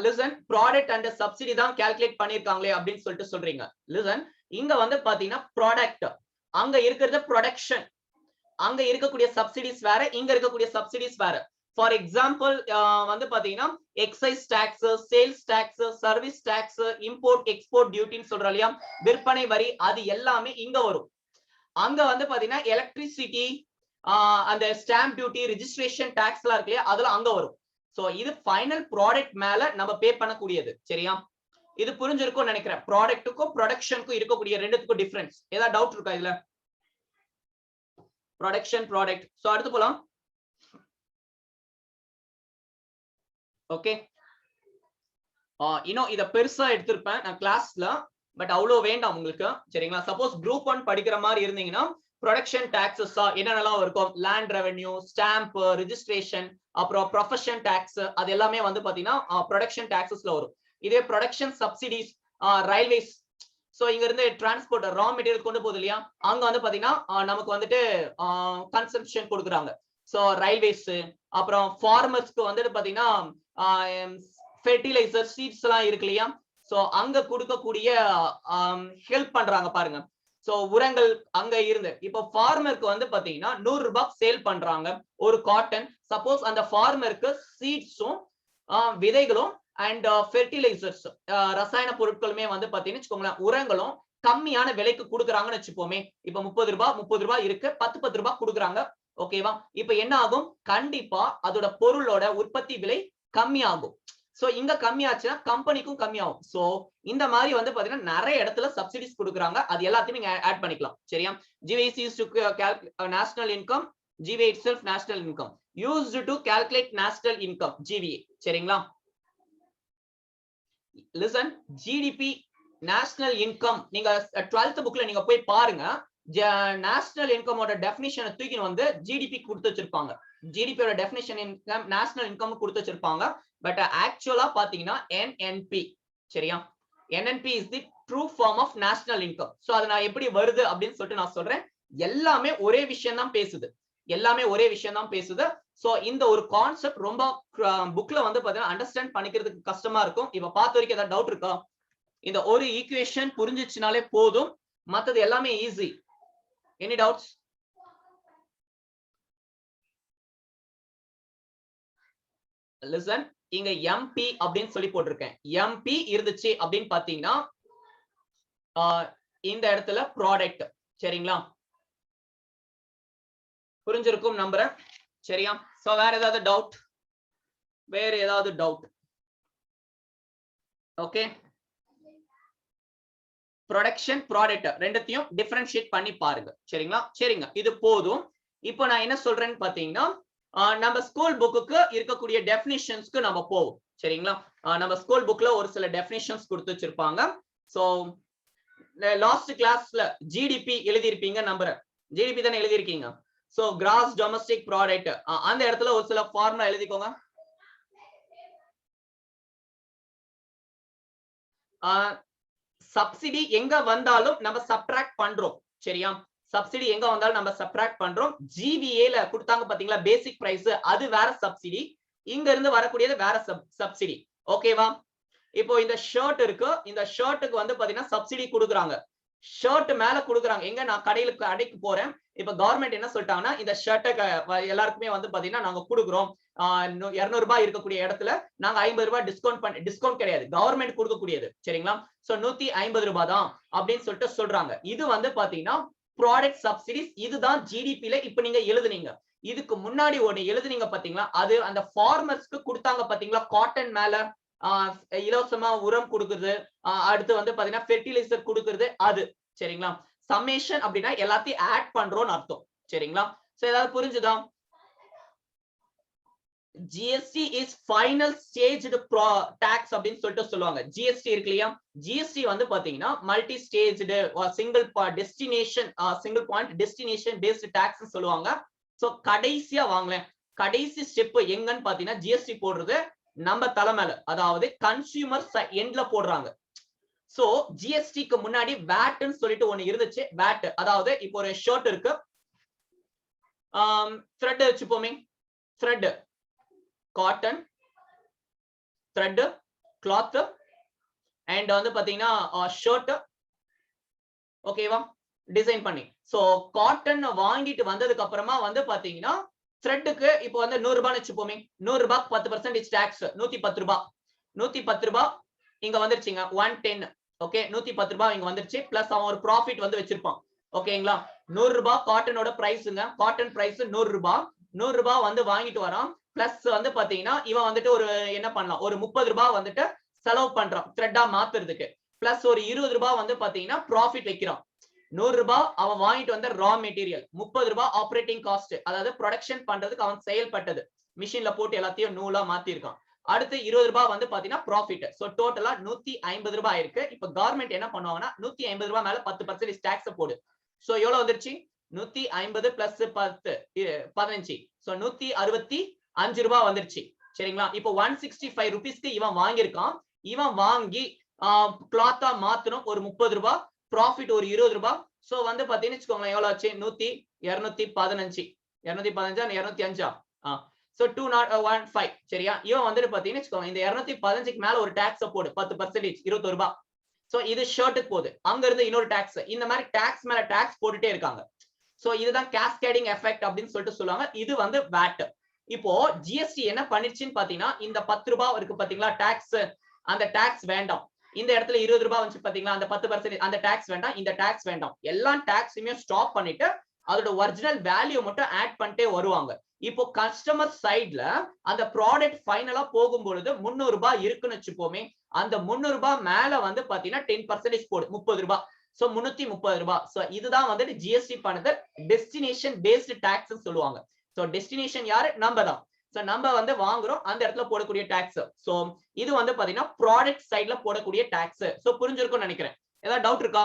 லிசன், ப்ராடக்ட் அண்ட் சப்சிடி தான் கால்குலேட் பண்ணிருக்காங்களே அப்படின்னு சொல்லிட்டு சொல்றீங்க. லிசன், இங்க வந்து பாத்தீங்கன்னா ப்ராடக்ட், அங்க இருக்கிறது ப்ரொடக்ஷன், அங்க இருக்கக்கூடிய சப்சிடிஸ் வேற, இங்க இருக்கக்கூடிய சப்சிடிஸ் வேற. ஃபார் எக்ஸாம்பிள் வந்து பாத்தீங்கன்னா excise tax, sales tax, service tax, import export டியூட்டின்னு சொல்றோம் இல்லையா, விற்பனை வரி, அது எல்லாமே இங்க வரும். அங்க வந்து பாத்தீங்கன்னா எலக்ட்ரிசிட்டி, அந்த ஸ்டாம்ப் டியூட்டி, ரெஜிஸ்ட்ரேஷன் டாக்ஸ் எல்லாம் இருக்கு இல்லையா, அதெல்லாம் அங்க வரும். சோ இது ஃபைனல் ப்ராடக்ட் மேல நம்ம பே பண்ணக்கூடியது. சரியா? இது புரிஞ்சிருக்கும்னு நினைக்கிறேன். ப்ராடக்ட்டுக்கும் ப்ரொடக்ஷனுக்கும் இருக்கக்கூடிய ரெண்டுத்துக்கும் டிஃபரன்ஸ். ஏதாவது டவுட் இருக்கா இதுல? Production, product. சோ அடுத்து போலாம். ஓகே, இன்னும் இத பெருசா எடுத்திருப்பேன் நான் கிளாஸ்ல, பட் அவ்வளவு வேண்டாம் உங்களுக்கு. சரிங்களா? சப்போஸ் குரூப் 1 படிக்கிற மாதிரி இருந்தீங்கன்னா ப்ரொடக்ஷன் டாக்ஸஸ் என்னென்னலாம் இருக்கும், லேண்ட் ரெவென்யூ, ஸ்டாம்ப், ரெஜிஸ்ட்ரேஷன், அப்புறம் ப்ரொஃபஷன் டாக்ஸ், அது எல்லாமே வந்து பாத்தீங்கன்னா ப்ரொடக்ஷன் டாக்ஸஸ்ல வரும். இதே ப்ரொடக்ஷன் சப்சிடிஸ், ரயில்வேஸ், சோ இங்க இருந்து டிரான்ஸ்போர்ட் ரா மெட்டீரியல் கொண்டு போகுது இல்லையா, அங்க வந்து பாத்தீங்கன்னா நமக்கு வந்துட்டு கன்சம்ப்ஷன் கொடுக்குறாங்க. சோ ரயில்வேஸ், அப்புறம் ஃபார்மர்ஸ்க்கு வந்துட்டு பாத்தீங்கன்னா ஃபெர்டிலைசர், சீட்ஸ் எல்லாம் இருக்கு இல்லையா, சோ அங்க கொடுக்கக்கூடிய ஹெல்ப் பண்றாங்க பாருங்க. சோ உரங்கள் அங்க இருந்து இப்போ ஃபார்மருக்கு வந்து பாத்தீங்கன்னா 100 ரூபாய் சேல் பண்றாங்க ஒரு காட்டன். சப்போஸ் அந்த ஃபார்மருக்கு சீட்ஸும் விதைகளும் அண்ட் ஃபெர்டிலைசர்ஸ், ரசாயன பொருட்களுமே வந்து பாத்தீங்கன்னா வச்சுக்கோங்களேன், உரங்களும் கம்மியான விலைக்கு கொடுக்குறாங்கன்னு வச்சுப்போமே. இப்ப 30 ரூபாய் இருக்கு, 10 ரூபாய் கொடுக்குறாங்க. ஓகேவா? இப்ப என்ன ஆகும்? கண்டிப்பா அதோட பொருளோட உற்பத்தி விலை கம்மியாகும். சோ இங்க கம்மியாச்சுன்னா கம்பெனிக்கும் கம்மியாகும். சோ இந்த மாதிரி வந்து பாத்தீங்கன்னா நிறைய இடத்துல சப்சிடிஸ் கொடுக்குறாங்க. அது எல்லாத்தையும் நீங்க ஆட் பண்ணிக்கலாம். சரியா? GVA is to calculate national income, GVA itself national income used to calculate national income, GVA. சரிங்களா? லிசன், GDP நேஷனல் இன்கம் நீங்க 12th புக்ல நீங்க போய் பாருங்க. நேஷனல் இன்கமோட டெஃபினிஷனை தூக்கி வந்து GDP கொடுத்து வச்சிருப்பாங்க. ஜிடிபியோட டெஃபினிஷன் இன்கம் நேஷனல் இன்கம் கொடுத்து வச்சிருப்பாங்க. பட் ஆக்சுவலா பாத்தீங்கன்னா NNP. சரியா? NNP is the true form of national income. So அது நான் எப்படி வருது அப்படின்னு சொல்லிட்டு நான் சொல்றேன். எல்லாமே ஒரே விஷயம் தான் பேசுது. எல்லாமே ஒரே விஷயம் தான் பேசுது. சோ இந்த ஒரு கான்செப்ட் ரொம்ப புக்ல வந்து பாத்தீங்கன்னா அண்டர்ஸ்டாண்ட் பண்ணிக்கிறதுக்கு கஷ்டமா இருக்கும். இப்ப பார்த்த வரைக்கும் ஏதாவது டவுட் இருக்கா? இந்த ஒரு ஈக்குவேஷன் புரிஞ்சிச்சுனாலே போதும், மத்தது எல்லாமே ஈஸி. Any doubts? லிசன், இங்க MP அப்படின்னு சொல்லி போட்டிருக்கேன். MP இருந்துச்சு அப்படின்னு பாத்தீங்கன்னா இந்த இடத்துல ப்ராடக்ட். சரிங்களா? புரிஞ்சிருக்கும் நம்புறேன். சரியா? சோ வேற ஏதாவது டவுட்? வேற ஏதாவது டவுட்? ஓகே, ப்ரொடக்ஷன், ப்ராடக்ட் ரெண்டுத்தையும் டிஃபரன்ஷியேட் பண்ணி பாருங்க. சரிங்களா? சரிங்க, இது போதும். இப்போ நான் என்ன சொல்றேன்னு பாத்தீங்கன்னா நம்ம ஸ்கூல் புக்குக்கு இருக்கக்கூடிய டெஃபினிஷன்ஸ்க்கு நம்ம போவோம். சரிங்களா? நம்ம ஸ்கூல் புக்ல ஒரு சில டெஃபினிஷன்ஸ் கொடுத்து வச்சிருப்பாங்க. சோ லாஸ்ட் கிளாஸ்ல GDP எழுதியிருப்பீங்க நம்புறேன். GDP தானே எழுதியிருக்கீங்க. சோ கிராஸ் டொமஸ்டிக் ப்ராடக்ட், அந்த இடத்துல ஒரு சில ஃபார்முலா எழுதிக்கோங்க. சப்சிடி எங்க வந்தாலும் நம்ம சப்ட்ராக்ட் பண்றோம். சரியா? சப்சிடி எங்க வந்தாலும் நம்ம சப்ட்ராக்ட் பண்றோம். GVA ல கொடுத்தாங்க பாத்தீங்களா பேசிக் பிரைஸ், அது வேற சப்சிடி, இங்க இருந்து வரக்கூடியது வேற சப்சிடி. ஓகேவா? இப்போ இந்த ஷர்ட் இருக்கு, இந்த ஷர்ட்டுக்கு வந்து பாத்தீங்கன்னா சப்சிடி கொடுக்குறாங்க. ஷர்ட் மேல கொடுக்குறாங்க. எங்க நான் கடைக்கு போறேன், இப்ப கவர்மெண்ட் என்ன சொல்லிட்டாங்கன்னா இந்த ஷர்ட்டை எல்லாருக்குமே வந்து பாத்தீங்கன்னா நாங்க கொடுக்குறோம் 200 ரூபாய் இருக்கக்கூடிய இடத்துல நாங்க 50 ரூபாய் டிஸ்கவுண்ட் கிடையாது, கவர்மெண்ட் கொடுக்கக்கூடியது சரிங்களா. சோ 150 ரூபாய் தான் அப்படின்னு சொல்லிட்டு சொல்றாங்க. இது வந்து பாத்தீங்கன்னா ப்ராடக்ட் சப்சிடிஸ். இதுதான் ஜிடிபில இப்ப நீங்க எழுதுனீங்க. இதுக்கு முன்னாடி ஒண்ணு எழுதுனீங்க பாத்தீங்களா, அது அந்த ஃபார்மர்ஸ்க்கு கொடுத்தாங்க பாத்தீங்களா, காட்டன் மேல இலவசமா உரம் கொடுக்குறது, அடுத்து வந்து பாத்தீங்கன்னா ஃபெர்டிலைசர் கொடுக்குறது, அது சரிங்களா. சம்மேஷன் அப்படின்னா எல்லாத்தையும் ஆட் பண்றோம்னு அர்த்தம் சரிங்களா. சோ ஏதாவது புரிஞ்சுதா? GST is final staged tax அப்படின்னு சொல்லிட்டு சொல்லுவாங்க. ஜிஎஸ்டி இருக்கு இல்லையா, ஜிஎஸ்டி வந்து பாத்தீங்கன்னா multi staged single point destination based tax சொல்லுவாங்க. சோ கடைசியா வாங்கலாம், கடைசி ஸ்டெப் எங்கன்னு பாத்தீங்கன்னா ஜிஎஸ்டி போடுறது நம்ம தலை மேல, அதாவது கன்சியூமர் எண்ட்ல போடுறாங்க. சோ ஜிஎஸ்டிக்கு முன்னாடி வேட்னு சொல்லிட்டு ஒண்ணு இருந்துச்சு. வேட் அதாவது இப்போ ஒரு ஷர்ட் இருக்கு, த்ரெட் வச்சுப்போமே, thread cotton, thread cloth and வந்து பாத்தீங்கன்னா ஷர்ட் ஓகேவா டிசைன் பண்ணி. சோ காட்டன் வாங்கிட்டு வந்ததுக்கு அப்புறமா வந்து பாத்தீங்கன்னா த்ரெட்டுக்கு இப்போ வந்து 100 ரூபாய்னு வச்சுப்போமே, 100 ரூபாய்க்கு 10% டாக்ஸ் 110 ரூபாய். 110 ரூபாய் இங்க வந்துருச்சுங்க 110. ஓகே 110 ரூபாய் இங்க வந்துருச்சு. பிளஸ் அவன் ஒரு ப்ராஃபிட் வந்து வச்சிருப்பான் ஓகேங்களா. 100 ரூபாய் காட்டனோட பிரைஸ்ங்க, காட்டன் பிரைஸ் 100 ரூபாய். 100 ரூபாய் வந்து வாங்கிட்டு வரான். பிளஸ் வந்து பாத்தீங்கன்னா இவன் வந்துட்டு ஒரு என்ன பண்ணலாம், ஒரு 30 ரூபாய் வந்துட்டு செலவு பண்றான் த்ரெட்டா மாத்துறதுக்கு. பிளஸ் ஒரு 20 ரூபாய் வந்து பாத்தீங்கன்னா ப்ராஃபிட் வைக்கிறான். 100 ரூபாய் அவன் வாங்கிட்டு வந்த ரா மெட்டீரியல், 30 ரூபாய் ஆபரேட்டிங் காஸ்ட், அதாவது ப்ரொடக்ஷன் பண்றதுக்கு அவன் செயல்பட்டது, மிஷின்ல போட்டு எல்லாத்தையும் நூலா மாத்தி இருக்கான். அடுத்து 20 ரூபாய் வந்து பாத்தீங்கன்னா ப்ராஃபிட். சோ டோட்டலா 150 ரூபாய் இருக்கு. இப்ப கவர்மெண்ட் என்ன பண்ணுவாங்கன்னா 150 ரூபாய் மேல 10% டாக்ஸ் போடு. சோ எவ்வளவு வந்துருச்சு, 150 பிளஸ் 10 15. சோ 165 ரூபாய் வந்துருச்சு சரிங்களா. இப்போ 165 ருபீஸ்க்கு இவன் வாங்கியிருக்கான். இவன் வாங்கி கிளாத்தா மாத்தணும் ஒரு 30 ரூபாய், ப்ராஃபிட் ஒரு 20 ரூபாய். சோ வந்து பாத்தீங்கன்னு வச்சுக்கோங்களேன் எவ்வளவு ஆச்சு, 215 205 சோ 2015 சரியா. இவன் வந்துட்டு பாத்தீங்கன்னு வச்சுக்கோங்க இந்த 215க்கு மேல ஒரு டாக்ஸ் போடு 10%, 21 ரூபாய். சோ இது ஷர்ட்டுக்கு போகுது, அங்க இருந்து இன்னொரு டாக்ஸ், இந்த மாதிரி டாக்ஸ் மேல டாக்ஸ் போட்டுட்டே இருக்காங்க. சோ இதுதான் கேஸ்கேடிங் எஃபெக்ட் அப்படின்னு சொல்லிட்டு சொல்லுவாங்க. இது வந்து வேட். இப்போ ஜிஎஸ்டி என்ன பண்ணிருச்சுன்னு பாத்தீங்கன்னா இந்த 10 ரூபாய் இருக்கு பாத்தீங்களா டாக்ஸ், அந்த டாக்ஸ் வேண்டாம். இந்த இடத்துல 20 ரூபாய் வந்து பாத்தீங்களா அந்த 10% அந்த டாக்ஸ் வேண்டாம், இந்த டாக்ஸ் வேண்டாம், எல்லா டாக்ஸுமே ஸ்டாப் பண்ணிட்டு அதோட ஒரிஜினல் வேல்யூ மட்டும் ஆட் பண்ணிட்டே வருவாங்க. இப்போ கஸ்டமர் சைடுல அந்த ப்ராடக்ட் ஃபைனலா போகும்பொழுது 300 ரூபாய் இருக்குன்னு வச்சுப்போமே, அந்த 300 ரூபாய் மேல வந்து பாத்தீங்கன்னா 10% போடு 30 ரூபாய். சோ 330 ரூபாய். சோ இதுதான் வந்து ஜிஎஸ்டி பண்ணது டெஸ்டினேஷன் பேஸ்டு டாக்ஸ் சொல்லுவாங்க. சோ டெஸ்டினேஷன் யாரு, நம்ம தான். சோ நம்ம வந்து வாங்குறோம், அந்த இடத்துல போடக்கூடிய டாக்ஸ். சோ இது வந்து பாத்தீங்கன்னா ப்ராடக்ட் சைடுல போடக்கூடிய டாக்ஸ். சோ புரிஞ்சிருக்கும்னு நினைக்கிறேன். ஏதாவது டவுட் இருக்கா?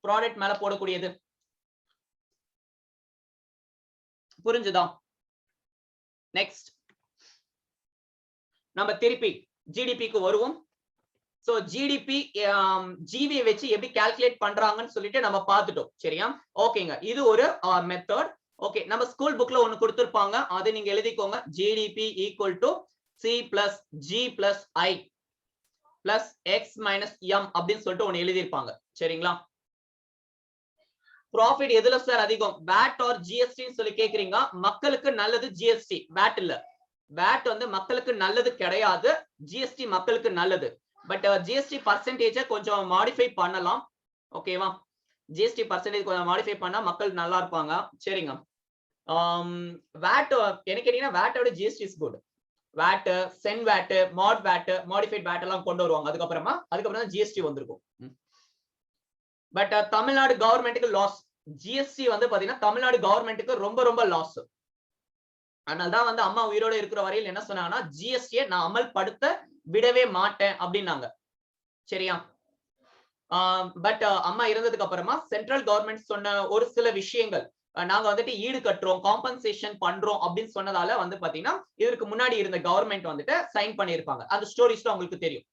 ப்ராடக்ட் மேல போடக்கூடியது புரிஞ்சுதா? நெக்ஸ்ட் நம்ம திருப்பி ஜிடிபிக்கு வருவோம். சோ ஜிடிபி ஜிவி வச்சு எப்படி கால்குலேட் பண்றாங்கன்னு சொல்லிட்டு நம்ம பார்த்துட்டோம் சரியா. ஓகேங்க, இது ஒரு மெத்தட். ஓகே, நம்ம ஸ்கூல் புக்ல ஒன்னு கொடுத்திருப்பாங்க, அதை நீங்க எழுதிக்கோங்க. GDP equal to C plus G plus I plus X minus M அப்படின்னு சொல்லிட்டு ஒன்னு எழுதியிருப்பாங்க சரிங்களா. ப்ராஃபிட் எதுல சார் அதிகம், வேட் ஆர் ஜிஎஸ்டி சொல்லி கேக்குறீங்க. மக்களுக்கு நல்லது ஜிஎஸ்டி, வேட் இல்ல. வேட் வந்து மக்களுக்கு நல்லது கிடையாது, ஜிஎஸ்டி மக்களுக்கு நல்லது. பட் ஜிஎஸ்டி பர்சன்டேஜ் கொஞ்சம் மாடிஃபை பண்ணலாம் ஓகேவா. ஜிஎஸ்டி பர்சன்டேஜ் கொஞ்சம் மாடிஃபை பண்ணா மக்கள் நல்லா இருப்பாங்க சரிங்க. வேட் என்ன கேட்டீங்கன்னா வேட்டோட GST is good. VAT, CENVAT, MODVAT, modified VAT எல்லாம் கொண்டு வருவாங்க. அதுக்கப்புறம் தான் ஜிஎஸ்டி வந்திருக்கும். பட் தமிழ்நாடு கவர்மெண்ட்டுக்கு லாஸ். ஜிஎஸ்டி வந்து பாத்தீங்கன்னா தமிழ்நாடு கவர்மெண்ட்டுக்கு ரொம்ப ரொம்ப லாஸ். அதனாலதான் வந்து அம்மா உயிரோட இருக்கிற வரையில் என்ன சொன்னாங்கன்னா ஜிஎஸ்டியை நான் அமல்படுத்த விடவே மாட்டேன் அப்படின்னாங்க சரியா. பட் அம்மா இருந்ததுக்கு அப்புறமா சென்ட்ரல் கவர்மெண்ட் சொன்ன ஒரு சில விஷயங்கள் நாங்க வந்துட்டு ஈடு கட்டுறோம், காம்பன்சேஷன் பண்றோம் அப்படின்னு சொன்னதால வந்து பாத்தீங்கன்னா இதற்கு முன்னாடி இருந்த கவர்மெண்ட் வந்துட்டு சைன் பண்ணிருப்பாங்க. அந்த ஸ்டோரிஸ்ல உங்களுக்கு தெரியும்.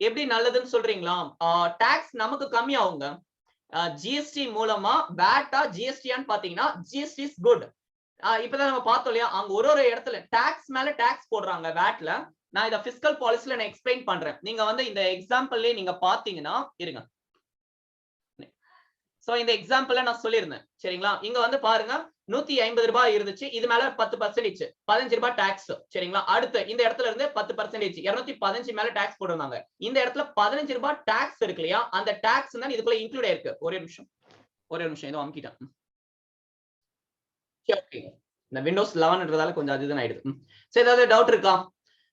எப்படி நல்லதுன்னு சொல்றீங்களா? டாக்ஸ் நமக்கு கம்மியாகுங்க. ஜிஎஸ்டி மூலமா வேட்டா ஜிஎஸ்டியான்னு பாத்தீங்கன்னா ஜிஎஸ்டி இஸ் குட். இப்பதான் நம்ம பார்த்தோம் இல்லையா, அங்க ஒரு இடத்துல டாக்ஸ் மேல டாக்ஸ் போடுறாங்க வேட்ல. நான் இத பிஸ்கல் பாலிசில நான் எக்ஸ்பிளைன் பண்றேன். நீங்க வந்து இந்த எக்ஸாம்பிள்லயே நீங்க பாத்தீங்கன்னா இருங்க, சோ இந்த எக்ஸாம்பிள்ல நான் சொல்லியிருந்தேன் சரிங்களா. இங்க வந்து பாருங்க 150 ரூபாய் இருந்துச்சு, இது மேல 10% 15 ரூபாய் டாக்ஸ் சரிங்களா. அடுத்து இந்த இடத்துல இருந்து 10% 215 மேல டாக்ஸ் போடுறாங்க. இந்த இடத்துல 15 ரூபாய் டாக்ஸ் இருக்கு இல்லையா, அந்த டாக்ஸ் தான் இதுக்குள்ள இன்க்ளூட் ஆயிருக்கு. ஒரே நிமிஷம் ஏதோ அமுக்கிட்டேன். இந்த விண்டோஸ் 11ன்றதால கொஞ்சம் அதுதான் ஆயிடுது. சரி, ஏதாவது டவுட் இருக்கா?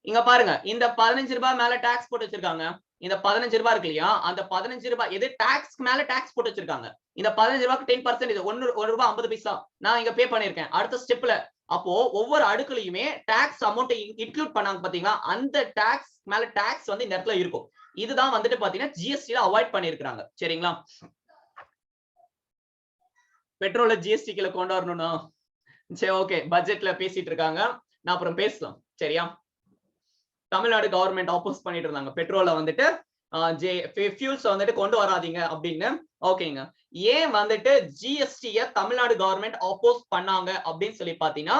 இங்க பாருங்க, இந்த 15 ரூபாய் மேல டாக்ஸ் போட்டு வச்சிருக்காங்க. இந்த 15 ரூபாய் இருக்கு இல்லையா, அந்த 15 ரூபாய் எது டாக்ஸ்க்கு மேல டாக்ஸ் போட்டு வச்சிருக்காங்க. இந்த 15 ரூபாய்க்கு 10% 1 ரூபாய் 50 பைசா நான் இங்க பே பண்ணிருக்கேன். அடுத்த ஸ்டெப்ல அப்போ ஒவ்வொரு அடுக்குலயுமே டாக்ஸ் அமௌண்ட் இன்க்ளூட் பண்ணாங்க பாத்தீங்களா, அந்த டாக்ஸ் மேல டாக்ஸ் வந்து இந்த இடத்துல இருக்கும். இதுதான் வந்துட்டு பாத்தீங்கன்னா ஜிஎஸ்டில அவாய்ட் பண்ணிருக்காங்க சரிங்களா. பெட்ரோல ஜிஎஸ்டி கீழ கொண்டு வரணும்னா சரி ஓகே, பட்ஜெட்ல பேசிட்டு இருக்காங்க, நான் அப்புறம் பேசலாம் சரியா. தமிழ்நாடு கவர்மெண்ட் ஆப்போஸ் பண்ணிட்டு இருந்தாங்க பெட்ரோல வந்துட்டு ஃபியூல்ஸ் வந்துட்டு கொண்டு வராதீங்க அப்படின்னு. ஓகேங்க, ஏன் வந்துட்டு ஜிஎஸ்டிய தமிழ்நாடு கவர்மெண்ட் ஆப்போஸ் பண்ணாங்க அப்படின்னு சொல்லி பாத்தீங்கன்னா,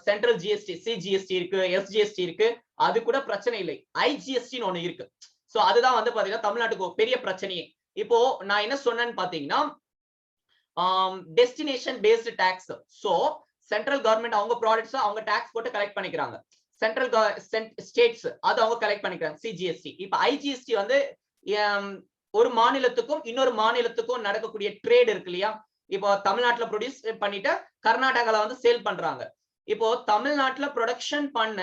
சென்ட்ரல் ஜிஎஸ்டி, சிஜிஎஸ்டி இருக்கு, எஸ்ஜிஎஸ்டி இருக்கு, அது கூட பிரச்சனை இல்லை. ஐஜிஎஸ்டின்னு ஒண்ணு இருக்கு. சோ அதுதான் வந்து பாத்தீங்கன்னா தமிழ்நாட்டுக்கு பெரிய பிரச்சனையே. இப்போ நான் என்ன சொன்னேன்னு பாத்தீங்கன்னா destination based tax. So central government அவங்க ப்ராடக்ட்ஸ் அவங்க டாக்ஸ் போட்டு கலெக்ட் பண்ணிக்கிறாங்க, சென்ட்ரல் ஸ்டேட்ஸ் அது அவங்க கலெக்ட் பண்ணிக்கிறாங்க சிஜிஎஸ்டி. இப்ப ஐஜிஎஸ்டி வந்து ஒரு மாநிலத்துக்கும் இன்னொரு மாநிலத்துக்கும் நடக்கக்கூடிய ட்ரேட் இருக்கு இல்லையா. இப்போ தமிழ்நாட்டுல ப்ரொடியூஸ் பண்ணிட்டு கர்நாடகால வந்து சேல் பண்றாங்க. இப்போ தமிழ்நாட்டுல ப்ரொடக்ஷன் பண்ண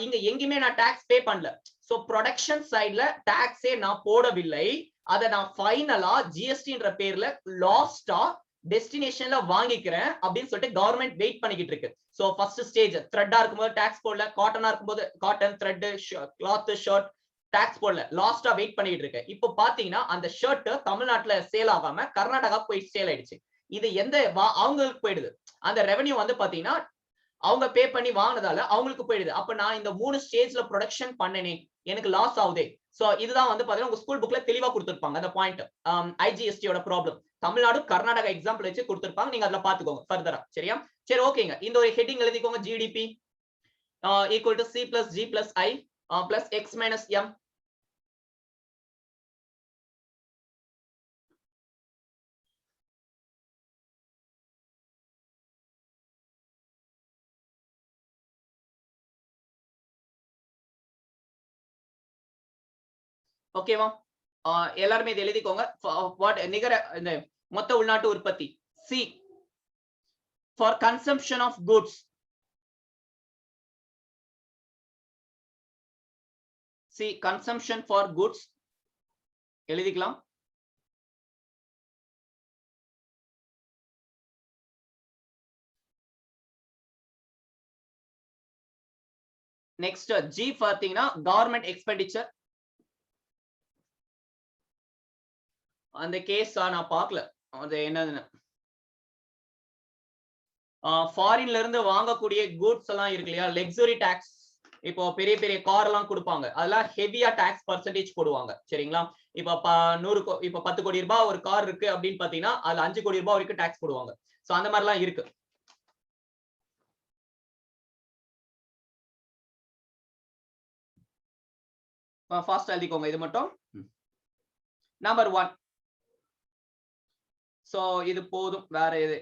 இங்க எங்கேயுமே நான் டாக்ஸ் பே பண்ணல. சோ ப்ரொடக்ஷன் சைட்ல டாக்ஸே நான் போடவில்லை. அதை நான் ஃபைனலா ஜிஎஸ்டின்ற பேர்ல லாஸ்டா டெஸ்டினேஷன்ல வாங்கிக்கிறேன் அப்படின்னு சொல்லிட்டு கவர்மெண்ட் வெயிட் பண்ணிக்கிட்டு இருக்கு. சோ ஃபர்ஸ்ட் ஸ்டேஜ் த்ரெட்டா இருக்கும்போது டாக்ஸ் போடல, காட்டனா இருக்கும்போது cotton, thread, cloth, shirt tax போடல, லாஸ்டா வெயிட் பண்ணிட்டு இருக்கு. இப்போ பாத்தீங்கன்னா அந்த ஷர்ட் தமிழ்நாட்டுல சேல் ஆகாம கர்நாடகா போய் சேல் ஆயிடுச்சு. இது எந்த அவங்களுக்கு போயிடுது. அந்த ரெவன்யூ வந்து பாத்தீங்கன்னா அவங்க பே பண்ணி வாங்கினதால அவங்களுக்கு போயிடுது. அப்ப நான் இந்த 3 ஸ்டேஜ்ல ப்ரொடக்ஷன் பண்ணனே, எனக்கு லாஸ் ஆகுதே. சோ இதுதான் வந்து பாத்தீங்கன்னா உங்க ஸ்கூல் புக்ல தெளிவா கொடுத்திருப்பாங்க அந்த பாயிண்ட். ஐஜிஎஸ்டியோட ப்ராப்ளம் தமிழ்நாடு கர்நாடகா எக்ஸாம்பிள் வச்சு கொடுத்திருப்பாங்க, நீங்க அதுல பாத்துக்கோங்க ஃபர்தரா சரியா. சரி ஓகேங்க, இந்த ஒரு ஹெட்டிங் எழுதிக்கோங்க. GDP equal to C plus G plus I plus X minus M. ஓகேவா, எல்லாருமே இதை எழுதிக்கோங்க. நிகர இந்த மொத்த உள்நாட்டு உற்பத்தி C for consumption of goods, C consumption for goods எழுதிக்கலாம். நெக்ஸ்ட் ஜி பாத்தீங்கன்னா கவர்மெண்ட் எக்ஸ்பெண்டிச்சர். அந்த கேஸ் நான் பார்க்கல அது என்னதுன்னு. ஃபாரின்ல இருந்து வாங்கக்கூடிய கூட்ஸ் எல்லாம் இருக்கு இல்லையா, லக்ஸுரி டாக்ஸ். இப்போ பெரிய பெரிய கார் எல்லாம் கொடுப்பாங்க, அதெல்லாம் ஹெவியா டாக்ஸ் பர்சன்டேஜ் போடுவாங்க சரிங்களா. இப்போ 10 கோடி ரூபாய் ஒரு கார் இருக்கு அப்படின்னு பாத்தீங்கன்னா அதுல 5 கோடி ரூபாய் வரைக்கும் டாக்ஸ் போடுவாங்க. சோ அந்த மாதிரி எல்லாம் இருக்கு. ஃபாஸ்ட் எழுதிக்கோங்க இது மட்டும். நம்பர் 1. சோ இது போதும், வேற இது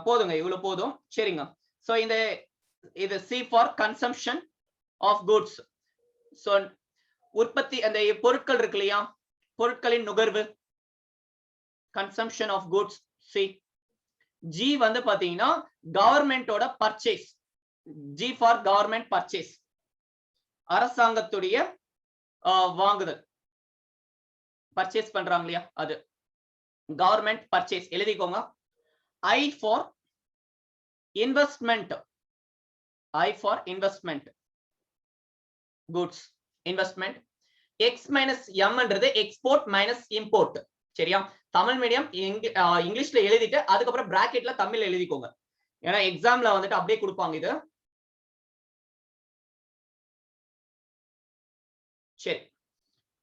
போதுங்க, இவ்வளவு போதும் சரிங்க. சோ இந்த இது C for consumption of goods. So உற்பத்தி அந்த பொருட்கள் இருக்கு இல்லையா, பொருட்களின் நுகர்வு, consumption of goods C. G வந்து பாத்தீங்கன்னா கவர்மெண்டோட purchase, G for government purchase, அரசாங்கத்துடைய வாங்குதல், பர்ச்சேஸ் பண்றாங்க இல்லையா அது கவர்மெண்ட் பர்ச்சேஸ் எழுதிக்கோங்க. I for investment, I for investment goods investment. X minus எம்ன்றது எக்ஸ்போர்ட் மைனஸ் இம்போர்ட் சரியா. தமிழ் மீடியம் இங்கிலீஷ்ல எழுதிட்டு அதுக்கப்புறம் பிராக்கெட்ல தமிழ்ல எழுதிக்கோங்க, ஏன்னா எக்ஸாம்ல வந்துட்டு அப்படியே கொடுப்பாங்க இது. சரி,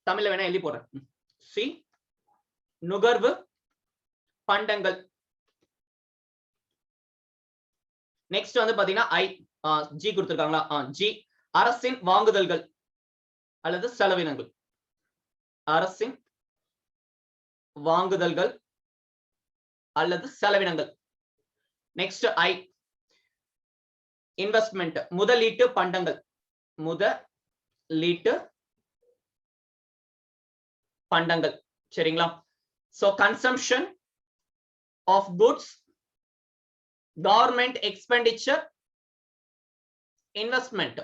தமிழ்ல வேணா எழுதி போடுறேன். சி நுகர்வு பண்டங்கள். நெக்ஸ்ட் வந்து பாத்தீங்கன்னா ஐ ஜி கொடுத்திருக்காங்களா, ஜி அரசின் வாங்குதல்கள் அல்லது செலவினங்கள், அரசின் வாங்குதல்கள் அல்லது செலவினங்கள். நெக்ஸ்ட் ஐ, இன்வெஸ்ட்மெண்ட், முதலீட்டு பண்டங்கள், முதலீட்டு பண்டங்கள். சரிங்களா? So consumption of goods, government expenditure, investment.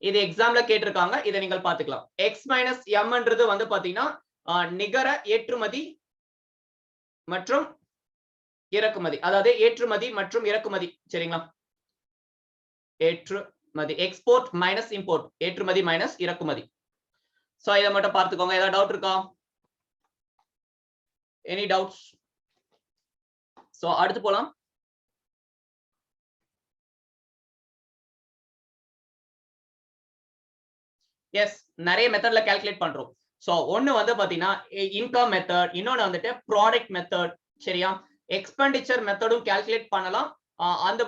இது எக்ஸாம்ல கேட்டிருக்காங்க, இதை நீங்கள் பாத்துக்கலாம். எக்ஸ் மைனஸ் எம்ன்றது வந்து பாத்தீங்கன்னா நிகர ஏற்றுமதி மற்றும் இறக்குமதி, அதாவது ஏற்றுமதி மற்றும் இறக்குமதி. சரிங்களா? ஏற்றுமதி, எக்ஸ்போர்ட் மைனஸ் இம்போர்ட், ஏற்றுமதி மைனஸ் இறக்குமதி. சோ இதை மட்டும் பார்த்துக்கோங்க. ஏதாவது டவுட் இருக்கா? Any doubts? சோ அடுத்து போலாம். எஸ், நிறைய மெத்தட்ல கால்குலேட் பண்றோம். சோ ஒன்னு வந்து பாத்தீங்கன்னா இன்கம் மெத்தட், இன்னொன்னு வந்துட்டு ப்ராடக்ட் மெத்தட். சரியா? எக்ஸ்பெண்டிச்சர் மெத்தடும் கால்குலேட் பண்ணலாம். அந்த